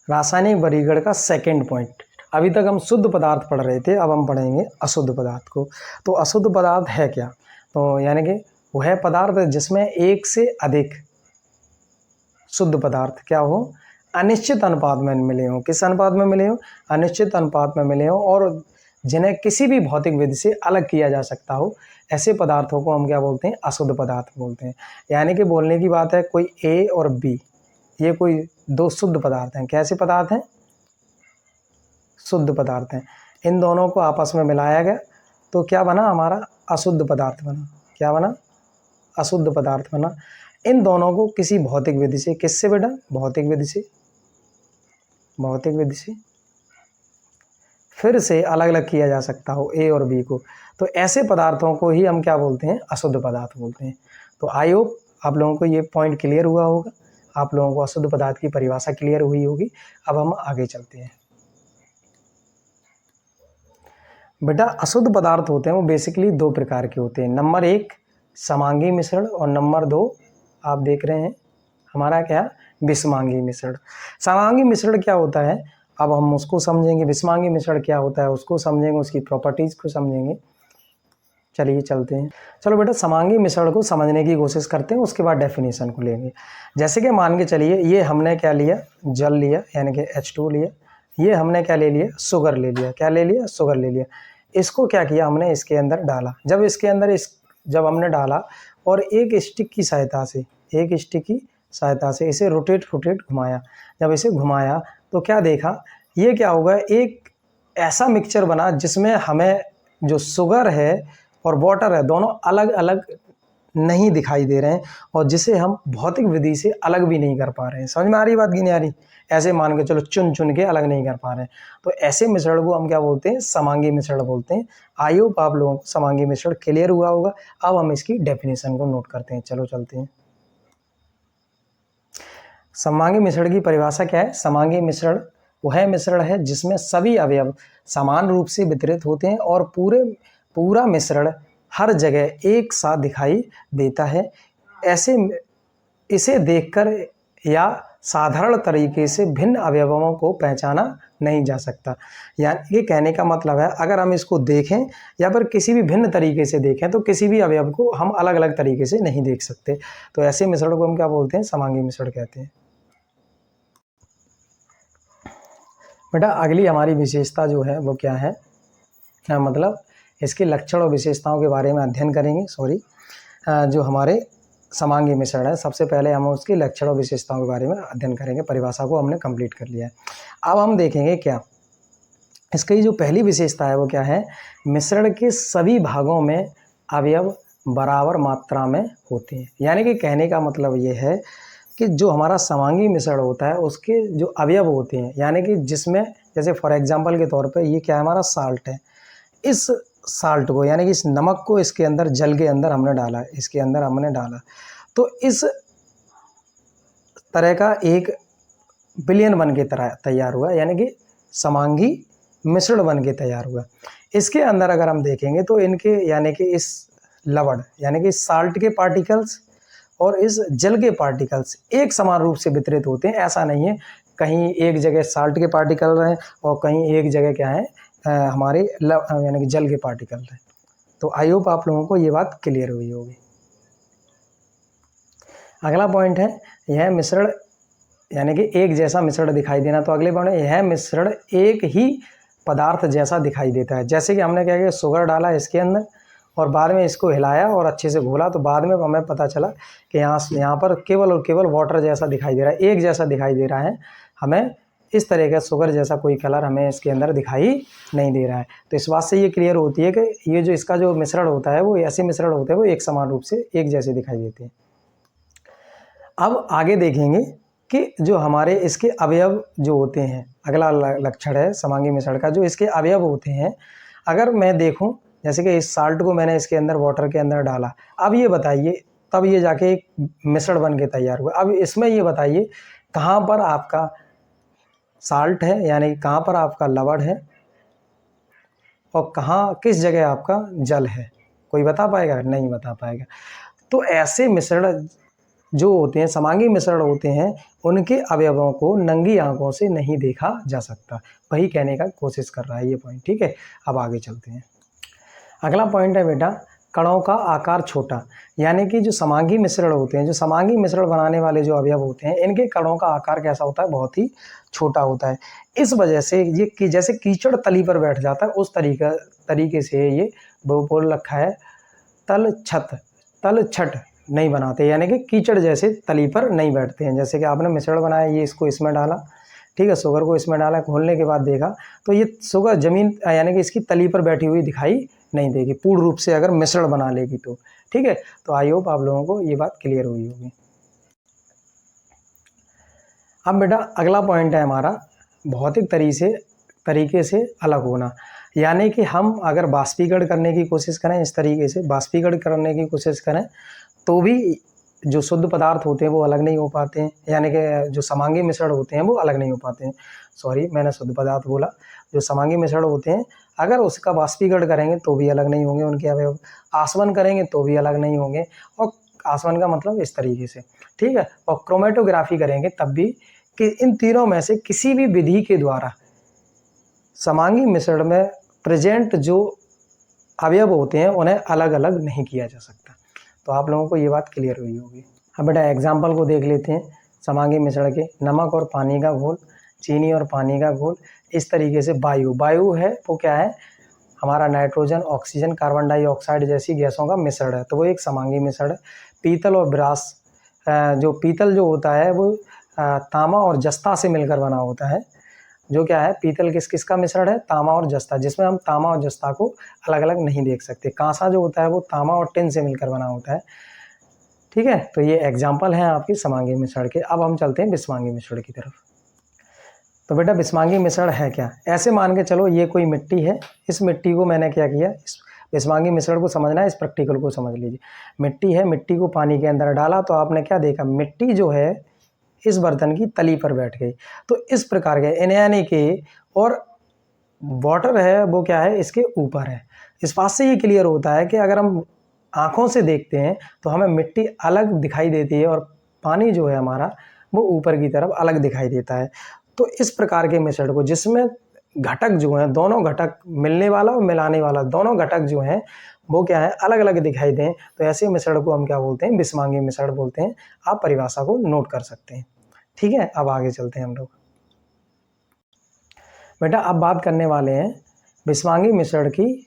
रासायनिक वर्गीकरण का सेकंड पॉइंट। अभी तक हम शुद्ध पदार्थ पढ़ रहे थे, अब हम पढ़ेंगे अशुद्ध पदार्थ को। तो अशुद्ध पदार्थ है क्या, तो यानी कि वह पदार्थ जिसमें एक से अधिक शुद्ध पदार्थ क्या हो, अनिश्चित अनुपात में मिले हों। किस अनुपात में मिले हों, अनिश्चित अनुपात में मिले हों और जिन्हें किसी भी भौतिक विधि से अलग किया जा सकता हो, ऐसे पदार्थों को हम क्या बोलते हैं, अशुद्ध पदार्थ बोलते हैं। यानी कि बोलने की बात है, कोई A और B ये कोई दो शुद्ध पदार्थ हैं। कैसे पदार्थ हैं, शुद्ध पदार्थ हैं। इन दोनों को आपस में मिलाया गया तो क्या बना, हमारा अशुद्ध पदार्थ बना। क्या बना, अशुद्ध पदार्थ बना। इन दोनों को किसी भौतिक विधि से, किससे बेटा, भौतिक विधि से, भौतिक विधि से फिर से अलग अलग किया जा सकता हो A और B को। तो ऐसे पदार्थों को ही हम क्या बोलते हैं, अशुद्ध पदार्थ बोलते हैं। तो आई होप आप लोगों को ये पॉइंट क्लियर हुआ होगा, आप लोगों को अशुद्ध पदार्थ की परिभाषा क्लियर हुई होगी। अब हम आगे चलते हैं। बेटा अशुद्ध पदार्थ होते हैं वो बेसिकली दो प्रकार के होते हैं। नंबर 1 समांगी मिश्रण और नंबर 2 आप देख रहे हैं हमारा क्या, विषमांगी मिश्रण। समांगी मिश्रण क्या होता है, अब हम उसको समझेंगे। विषमांगी मिश्रण क्या होता है उसको समझेंगे, उसकी प्रॉपर्टीज़ को समझेंगे। चलिए चलते हैं। चलो बेटा समांगी मिश्रण को समझने की कोशिश करते हैं, उसके बाद डेफिनेशन को लेंगे। जैसे कि मान के चलिए ये हमने क्या लिया, जल लिया यानी कि H2 लिया, ये हमने क्या ले लिया, शुगर ले लिया। क्या ले लिया, शुगर ले लिया। इसको क्या किया हमने, इसके अंदर डाला। जब इसके अंदर जब हमने डाला और एक स्टिक की सहायता से इसे रोटेट घुमाया। जब इसे घुमाया तो क्या देखा, ये क्या होगा, एक ऐसा मिक्सचर बना जिसमें हमें जो शुगर है और वाटर है दोनों अलग अलग नहीं दिखाई दे रहे हैं और जिसे हम भौतिक विधि से अलग भी नहीं कर पा रहे हैं। समझ में आ रही बात कि नहीं आ रही, ऐसे मान के चलो चुन के अलग नहीं कर पा रहे हैं। तो ऐसे मिश्रण को हम क्या बोलते हैं, समांगी मिश्रण बोलते हैं। आई होप आप लोगों को समांगी मिश्रण क्लियर हुआ होगा। अब हम इसकी डेफिनेशन को नोट करते हैं। चलो चलते हैं। समांगी मिश्रण की परिभाषा क्या है, समांगी मिश्रण वह मिश्रण है जिसमें सभी अवयव समान रूप से वितरित होते हैं और पूरा मिश्रण हर जगह एक साथ दिखाई देता है। इसे देखकर या साधारण तरीके से भिन्न अवयवों को पहचाना नहीं जा सकता। यानी ये कहने का मतलब है, अगर हम इसको देखें या फिर किसी भी भिन्न तरीके से देखें तो किसी भी अवयव को हम अलग अलग तरीके से नहीं देख सकते। तो ऐसे मिश्रण को हम क्या बोलते हैं, समांगी मिश्रण कहते हैं। बेटा अगली हमारी विशेषता जो है वो क्या है, मतलब इसके लक्षण और विशेषताओं के बारे में अध्ययन करेंगे। जो हमारे समांगी मिश्रण है, सबसे पहले हम उसकी लक्षण और विशेषताओं के बारे में अध्ययन करेंगे। परिभाषा को हमने कंप्लीट कर लिया है। अब हम देखेंगे क्या इसकी जो पहली विशेषता है वो क्या है, मिश्रण के सभी भागों में अवयव बराबर मात्रा में होते हैं। यानी कि कहने का मतलब ये है कि जो हमारा समांगी मिश्रण होता है उसके जो अवयव होते हैं, यानी कि जिसमें जैसे फॉर एग्जांपल के तौर पे ये क्या है, हमारा साल्ट है। इस साल्ट को यानी कि इस नमक को इसके अंदर जल के अंदर हमने डाला, इसके अंदर हमने डाला, तो इस तरह का एक विलयन बन के तैयार हुआ, यानी कि समांगी मिश्रण बन के तैयार हुआ। इसके अंदर अगर हम देखेंगे तो इनके यानी कि इस लवण यानी कि साल्ट के पार्टिकल्स और इस जल के पार्टिकल्स एक समान रूप से वितरित होते हैं। ऐसा नहीं है कहीं एक जगह साल्ट के पार्टिकल हैं और कहीं एक जगह क्या है हमारे यानी कि जल के पार्टिकल हैं। तो आई होप आप लोगों को ये बात क्लियर हुई होगी। अगला पॉइंट है यह मिश्रण यानी कि एक जैसा मिश्रण दिखाई देना। तो अगले पॉइंट है यह मिश्रण एक ही पदार्थ जैसा दिखाई देता है। जैसे कि हमने क्या किया, शुगर डाला इसके अंदर और बाद में इसको हिलाया और अच्छे से घोला, तो बाद में हमें पता चला कि यहाँ पर केवल और केवल वाटर जैसा दिखाई दे रहा है, एक जैसा दिखाई दे रहा है। हमें इस तरह का शुगर जैसा कोई कलर हमें इसके अंदर दिखाई नहीं दे रहा है। तो इस बात से ये क्लियर होती है कि ये जो इसका जो मिश्रण होता है वो ऐसे मिश्रण होते हैं वो एक समान रूप से एक जैसे दिखाई देते हैं। अब आगे देखेंगे कि जो हमारे इसके अवयव जो होते हैं, अगला लक्षण है समांगी मिश्रण का, जो इसके अवयव होते हैं। अगर मैं देखूं जैसे कि इस साल्ट को मैंने इसके अंदर वाटर के अंदर डाला, अब ये बताइए, तब ये जाके एक मिश्रण बन के तैयार हुआ। अब इसमें ये बताइए कहाँ पर आपका साल्ट है यानी कहाँ पर आपका लवण है और कहाँ किस जगह आपका जल है, कोई बता पाएगा? नहीं बता पाएगा। तो ऐसे मिश्रण जो होते हैं, समांगी मिश्रण होते हैं, उनके अवयवों को नंगी आंखों से नहीं देखा जा सकता। वही कहने का कोशिश कर रहा है ये पॉइंट। ठीक है, अब आगे चलते हैं। अगला पॉइंट है बेटा कणों का आकार छोटा। यानी कि जो समांगी मिश्रण होते हैं, जो समांगी मिश्रण बनाने वाले जो अवयव होते हैं, इनके कणों का आकार कैसा होता है, बहुत ही छोटा होता है। इस वजह से ये कि जैसे कीचड़ तली पर बैठ जाता है उस तरीके से ये बोल रखा है तल छट नहीं बनाते, यानी कि कीचड़ जैसे तली पर नहीं बैठते हैं। जैसे कि आपने मिश्रण बनाया, ये इसको इसमें डाला, ठीक है, शुगर को इसमें डाला, घोलने के बाद देखा तो ये शुगर जमीन यानी कि इसकी तली पर बैठी हुई दिखाई नहीं देगी पूर्ण रूप से अगर मिश्रण बना लेगी तो। ठीक है, तो आई होप आप लोगों को ये बात क्लियर हुई होगी। अब बेटा अगला पॉइंट है हमारा भौतिक तरीके से अलग होना। यानी कि हम अगर बाष्पीकरण करने की कोशिश करें, इस तरीके से बाष्पीकरण करने की कोशिश करें तो भी जो शुद्ध पदार्थ होते हैं वो अलग नहीं हो पाते हैं, यानी कि जो समांगी मिश्रण होते हैं वो अलग नहीं हो पाते हैं। सॉरी, मैंने शुद्ध पदार्थ बोला। जो समांगी मिश्रण होते हैं अगर उसका बाष्पीकरण करेंगे तो भी अलग नहीं होंगे उनके अवयव, आसवन करेंगे तो भी अलग नहीं होंगे, और आसवन का मतलब इस तरीके से, ठीक है, और क्रोमेटोग्राफी करेंगे तब भी, कि इन तीनों में से किसी भी विधि के द्वारा समांगी मिश्रण में प्रेजेंट जो अवयव होते हैं उन्हें अलग अलग नहीं किया जा सकता। तो आप लोगों को ये बात क्लियर हुई होगी। अब बेटा एग्जाम्पल को देख लेते हैं समांगी मिश्रण के। नमक और पानी का घोल, चीनी और पानी का घोल, इस तरीके से वायु है वो क्या है, हमारा नाइट्रोजन, ऑक्सीजन, कार्बन डाइऑक्साइड जैसी गैसों का मिश्रण है, तो वो एक समांगी मिश्रण है। पीतल और ब्रास, जो पीतल जो होता है वो तांबा और जस्ता से मिलकर बना होता है। जो क्या है, पीतल किस किस का मिश्रण है, तांबा और जस्ता, जिसमें हम तांबा और जस्ता को अलग अलग नहीं देख सकते। कांसा जो होता है वो तांबा और टिन से मिलकर बना होता है। ठीक है, तो ये एग्जाम्पल हैं आपकी समांगी मिश्रण के। अब हम चलते हैं विषमांगी मिश्रण की तरफ। तो बेटा विषमांगी मिश्रण है क्या, ऐसे मान के चलो ये कोई मिट्टी है, इस मिट्टी को मैंने क्या किया, इस विषमांगी मिश्रण को समझना है, इस प्रैक्टिकल को समझ लीजिए। मिट्टी है, मिट्टी को पानी के अंदर डाला तो आपने क्या देखा, मिट्टी जो है इस बर्तन की तली पर बैठ गई। तो इस प्रकार के यानी कि और वाटर है वो क्या है, इसके ऊपर है। इस बात से ये क्लियर होता है कि अगर हम आँखों से देखते हैं तो हमें मिट्टी अलग दिखाई देती है और पानी जो है हमारा वो ऊपर की तरफ अलग दिखाई देता है। तो इस प्रकार के मिश्रण को जिसमें घटक जो हैं, दोनों घटक मिलने वाला और मिलाने वाला, दोनों घटक जो हैं वो क्या है, अलग अलग दिखाई दें, तो ऐसे मिश्रण को हम क्या बोलते हैं, विषमांगी मिश्रण बोलते हैं। आप परिभाषा को नोट कर सकते हैं। ठीक है, अब आगे चलते हैं हम लोग। बेटा अब बात करने वाले हैं विस्मांगी मिश्रण की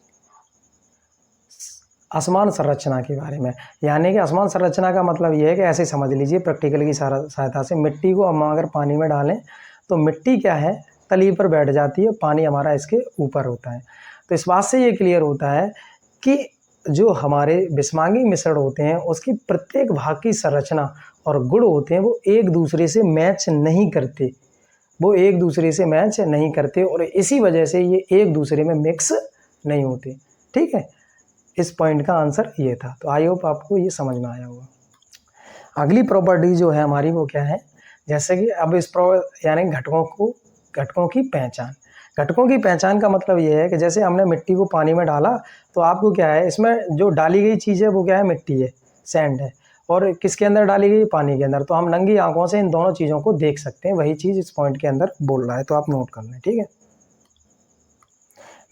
असमान संरचना के बारे में। यानी कि असमान संरचना का मतलब ये है कि ऐसे समझ लीजिए प्रैक्टिकल की सहायता से, मिट्टी को हम अगर पानी में डालें तो मिट्टी क्या है, तली पर बैठ जाती है, पानी हमारा इसके ऊपर होता है। तो इस बात से ये क्लियर होता है कि जो हमारे विस्मांगी मिश्रण होते हैं उसकी प्रत्येक भाग की संरचना और गुण होते हैं वो एक दूसरे से मैच नहीं करते, वो एक दूसरे से मैच नहीं करते और इसी वजह से ये एक दूसरे में मिक्स नहीं होते। ठीक है, इस पॉइंट का आंसर ये था। तो आई होप आपको ये समझ में आया होगा। अगली प्रॉपर्टी जो है हमारी वो क्या है, जैसे कि अब यानी घटकों की पहचान। घटकों की पहचान का मतलब ये है कि जैसे हमने मिट्टी को पानी में डाला तो आपको क्या है, इसमें जो डाली गई चीज़ है वो क्या है, मिट्टी है, सैंड है, और किसके अंदर डाली गई, पानी के अंदर। तो हम नंगी आंखों से इन दोनों चीज़ों को देख सकते हैं, वही चीज़ इस पॉइंट के अंदर बोल रहा है, तो आप नोट कर लें। ठीक है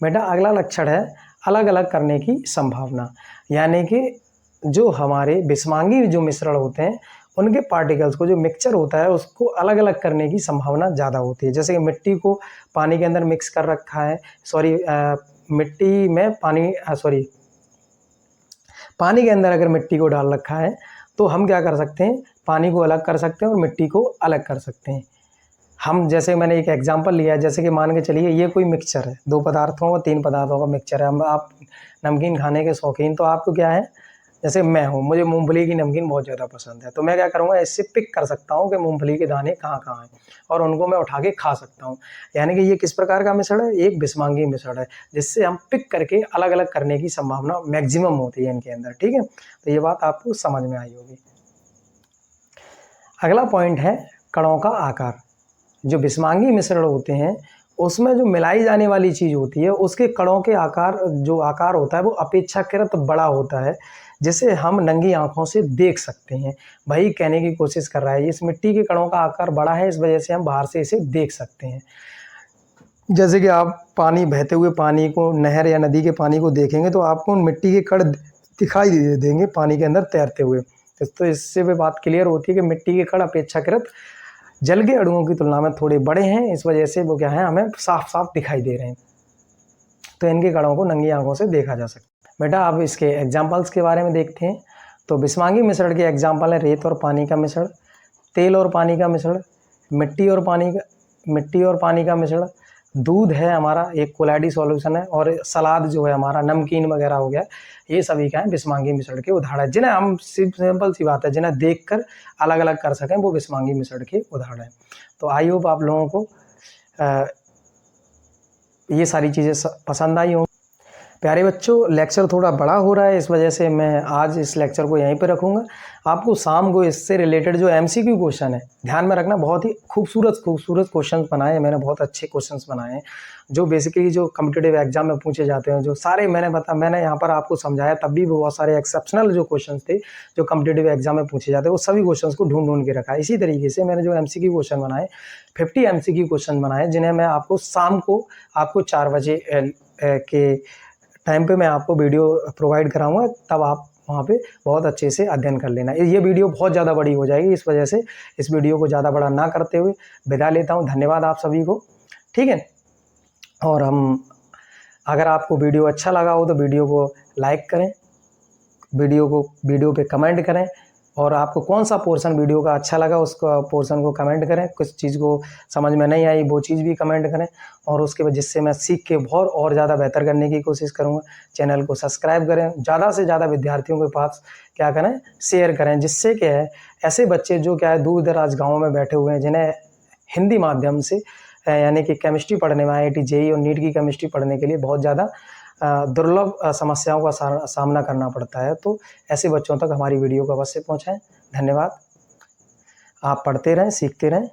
बेटा, अगला लक्षण है अलग अलग करने की संभावना। यानी कि जो हमारे विस्मांगी जो मिश्रण होते हैं उनके पार्टिकल्स को, जो मिक्सचर होता है उसको अलग अलग करने की संभावना ज़्यादा होती है। जैसे कि मिट्टी को पानी के अंदर मिक्स कर रखा है, मिट्टी में पानी के अंदर अगर मिट्टी को डाल रखा है तो हम क्या कर सकते हैं, पानी को अलग कर सकते हैं और मिट्टी को अलग कर सकते हैं। हम जैसे मैंने एक एग्जांपल लिया है, जैसे कि मान के चलिए ये कोई मिक्सचर है, 2 पदार्थों और 3 पदार्थों का मिक्सचर है। हम आप नमकीन खाने के शौकीन, तो आपको क्या है, जैसे मैं हूँ, मुझे मूंगफली की नमकीन बहुत ज़्यादा पसंद है, तो मैं क्या करूँगा, इससे पिक कर सकता हूँ कि मूंगफली के दाने कहाँ कहाँ हैं और उनको मैं उठा के खा सकता हूँ। यानी कि ये किस प्रकार का मिश्रण है, एक विस्मांगी मिश्रण है, जिससे हम पिक करके अलग अलग करने की संभावना मैक्सिमम होती है इनके अंदर। ठीक है, तो ये बात आपको समझ में आई होगी। अगला पॉइंट है कणों का आकार। जो विस्मांगी मिश्रण होते हैं उसमें जो मिलाई जाने वाली चीज़ होती है उसके कणों के आकार, जो आकार होता है वो अपेक्षाकृत बड़ा होता है, जिसे हम नंगी आंखों से देख सकते हैं। वही कहने की कोशिश कर रहा है, इस मिट्टी के कणों का आकार बड़ा है, इस वजह से हम बाहर से इसे देख सकते हैं। जैसे कि आप पानी, बहते हुए पानी को, नहर या नदी के पानी को देखेंगे तो आपको उन मिट्टी के कण दिखाई देंगे पानी के अंदर तैरते हुए। तो इससे भी बात क्लियर होती है कि मिट्टी के कण अपेक्षाकृत जल के अणुओं की तुलना में थोड़े बड़े हैं, इस वजह से वो क्या है, हमें साफ साफ दिखाई दे रहे हैं। तो इनके कणों को नंगी आंखों से देखा जा सकता है। बेटा अब इसके एग्जाम्पल्स के बारे में देखते हैं। तो विस्मांगी मिश्रण के एग्जाम्पल है रेत और पानी का मिश्रण, तेल और पानी का मिश्रण, मिट्टी और पानी का मिश्रण, दूध है हमारा, एक कोलाइडी सॉल्यूशन है, और सलाद जो है हमारा, नमकीन वगैरह हो गया, ये सभी क्या है, विस्मांगी मिश्रण के उदाहरण, जिन्हें हम सिंपल सी बात है, जिन्हें देखकर अलग अलग कर सकें, वो विस्मांगी मिश्रण के उदाहरण हैं। तो आई होप आप लोगों को ये सारी चीज़ें पसंद आई हों। प्यारे बच्चों, लेक्चर थोड़ा बड़ा हो रहा है, इस वजह से मैं आज इस लेक्चर को यहीं पर रखूँगा। आपको शाम को इससे रिलेटेड जो MCQ क्वेश्चन है, ध्यान में रखना, बहुत ही खूबसूरत क्वेश्चंस बनाए हैं मैंने, बहुत अच्छे क्वेश्चंस बनाए हैं, जो बेसिकली जो कॉम्पिटिटिव एग्जाम में पूछे जाते हैं, जो सारे मैंने यहाँ पर आपको समझाया, तब भी बहुत सारे एक्सेप्शनल जो क्वेश्चन थे जो कॉम्पिटिटिव एग्जाम में पूछे जाते हैं, वो सभी क्वेश्चन को ढूंढ के रखा है। इसी तरीके से मैंने जो MCQ क्वेश्चन बनाए, 50 MCQ क्वेश्चन बनाए, जिन्हें मैं आपको शाम को आपको 4 बजे के टाइम पे मैं आपको वीडियो प्रोवाइड कराऊंगा, तब आप वहाँ पे बहुत अच्छे से अध्ययन कर लेना। ये वीडियो बहुत ज़्यादा बड़ी हो जाएगी, इस वजह से इस वीडियो को ज़्यादा बड़ा ना करते हुए विदा लेता हूँ। धन्यवाद आप सभी को। ठीक है, और अगर आपको वीडियो अच्छा लगा हो तो वीडियो को लाइक करें, वीडियो पे कमेंट करें, और आपको कौन सा पोर्शन वीडियो का अच्छा लगा उसको पोर्शन को कमेंट करें। कुछ चीज़ को समझ में नहीं आई वो चीज़ भी कमेंट करें, और उसके बाद जिससे मैं सीख के बहुत और ज़्यादा बेहतर करने की कोशिश करूँगा। चैनल को सब्सक्राइब करें, ज़्यादा से ज़्यादा विद्यार्थियों के पास क्या करें, शेयर करें, जिससे क्या है, ऐसे बच्चे जो क्या है दूर दराज गाँव में बैठे हुए हैं, जिन्हें हिंदी माध्यम से यानी कि केमिस्ट्री पढ़ने में, IIT JEE और नीट की केमिस्ट्री पढ़ने के लिए बहुत ज़्यादा दुर्लभ समस्याओं का सामना करना पड़ता है, तो ऐसे बच्चों तक हमारी वीडियो को अवश्य पहुंचाएं। धन्यवाद। आप पढ़ते रहें, सीखते रहें।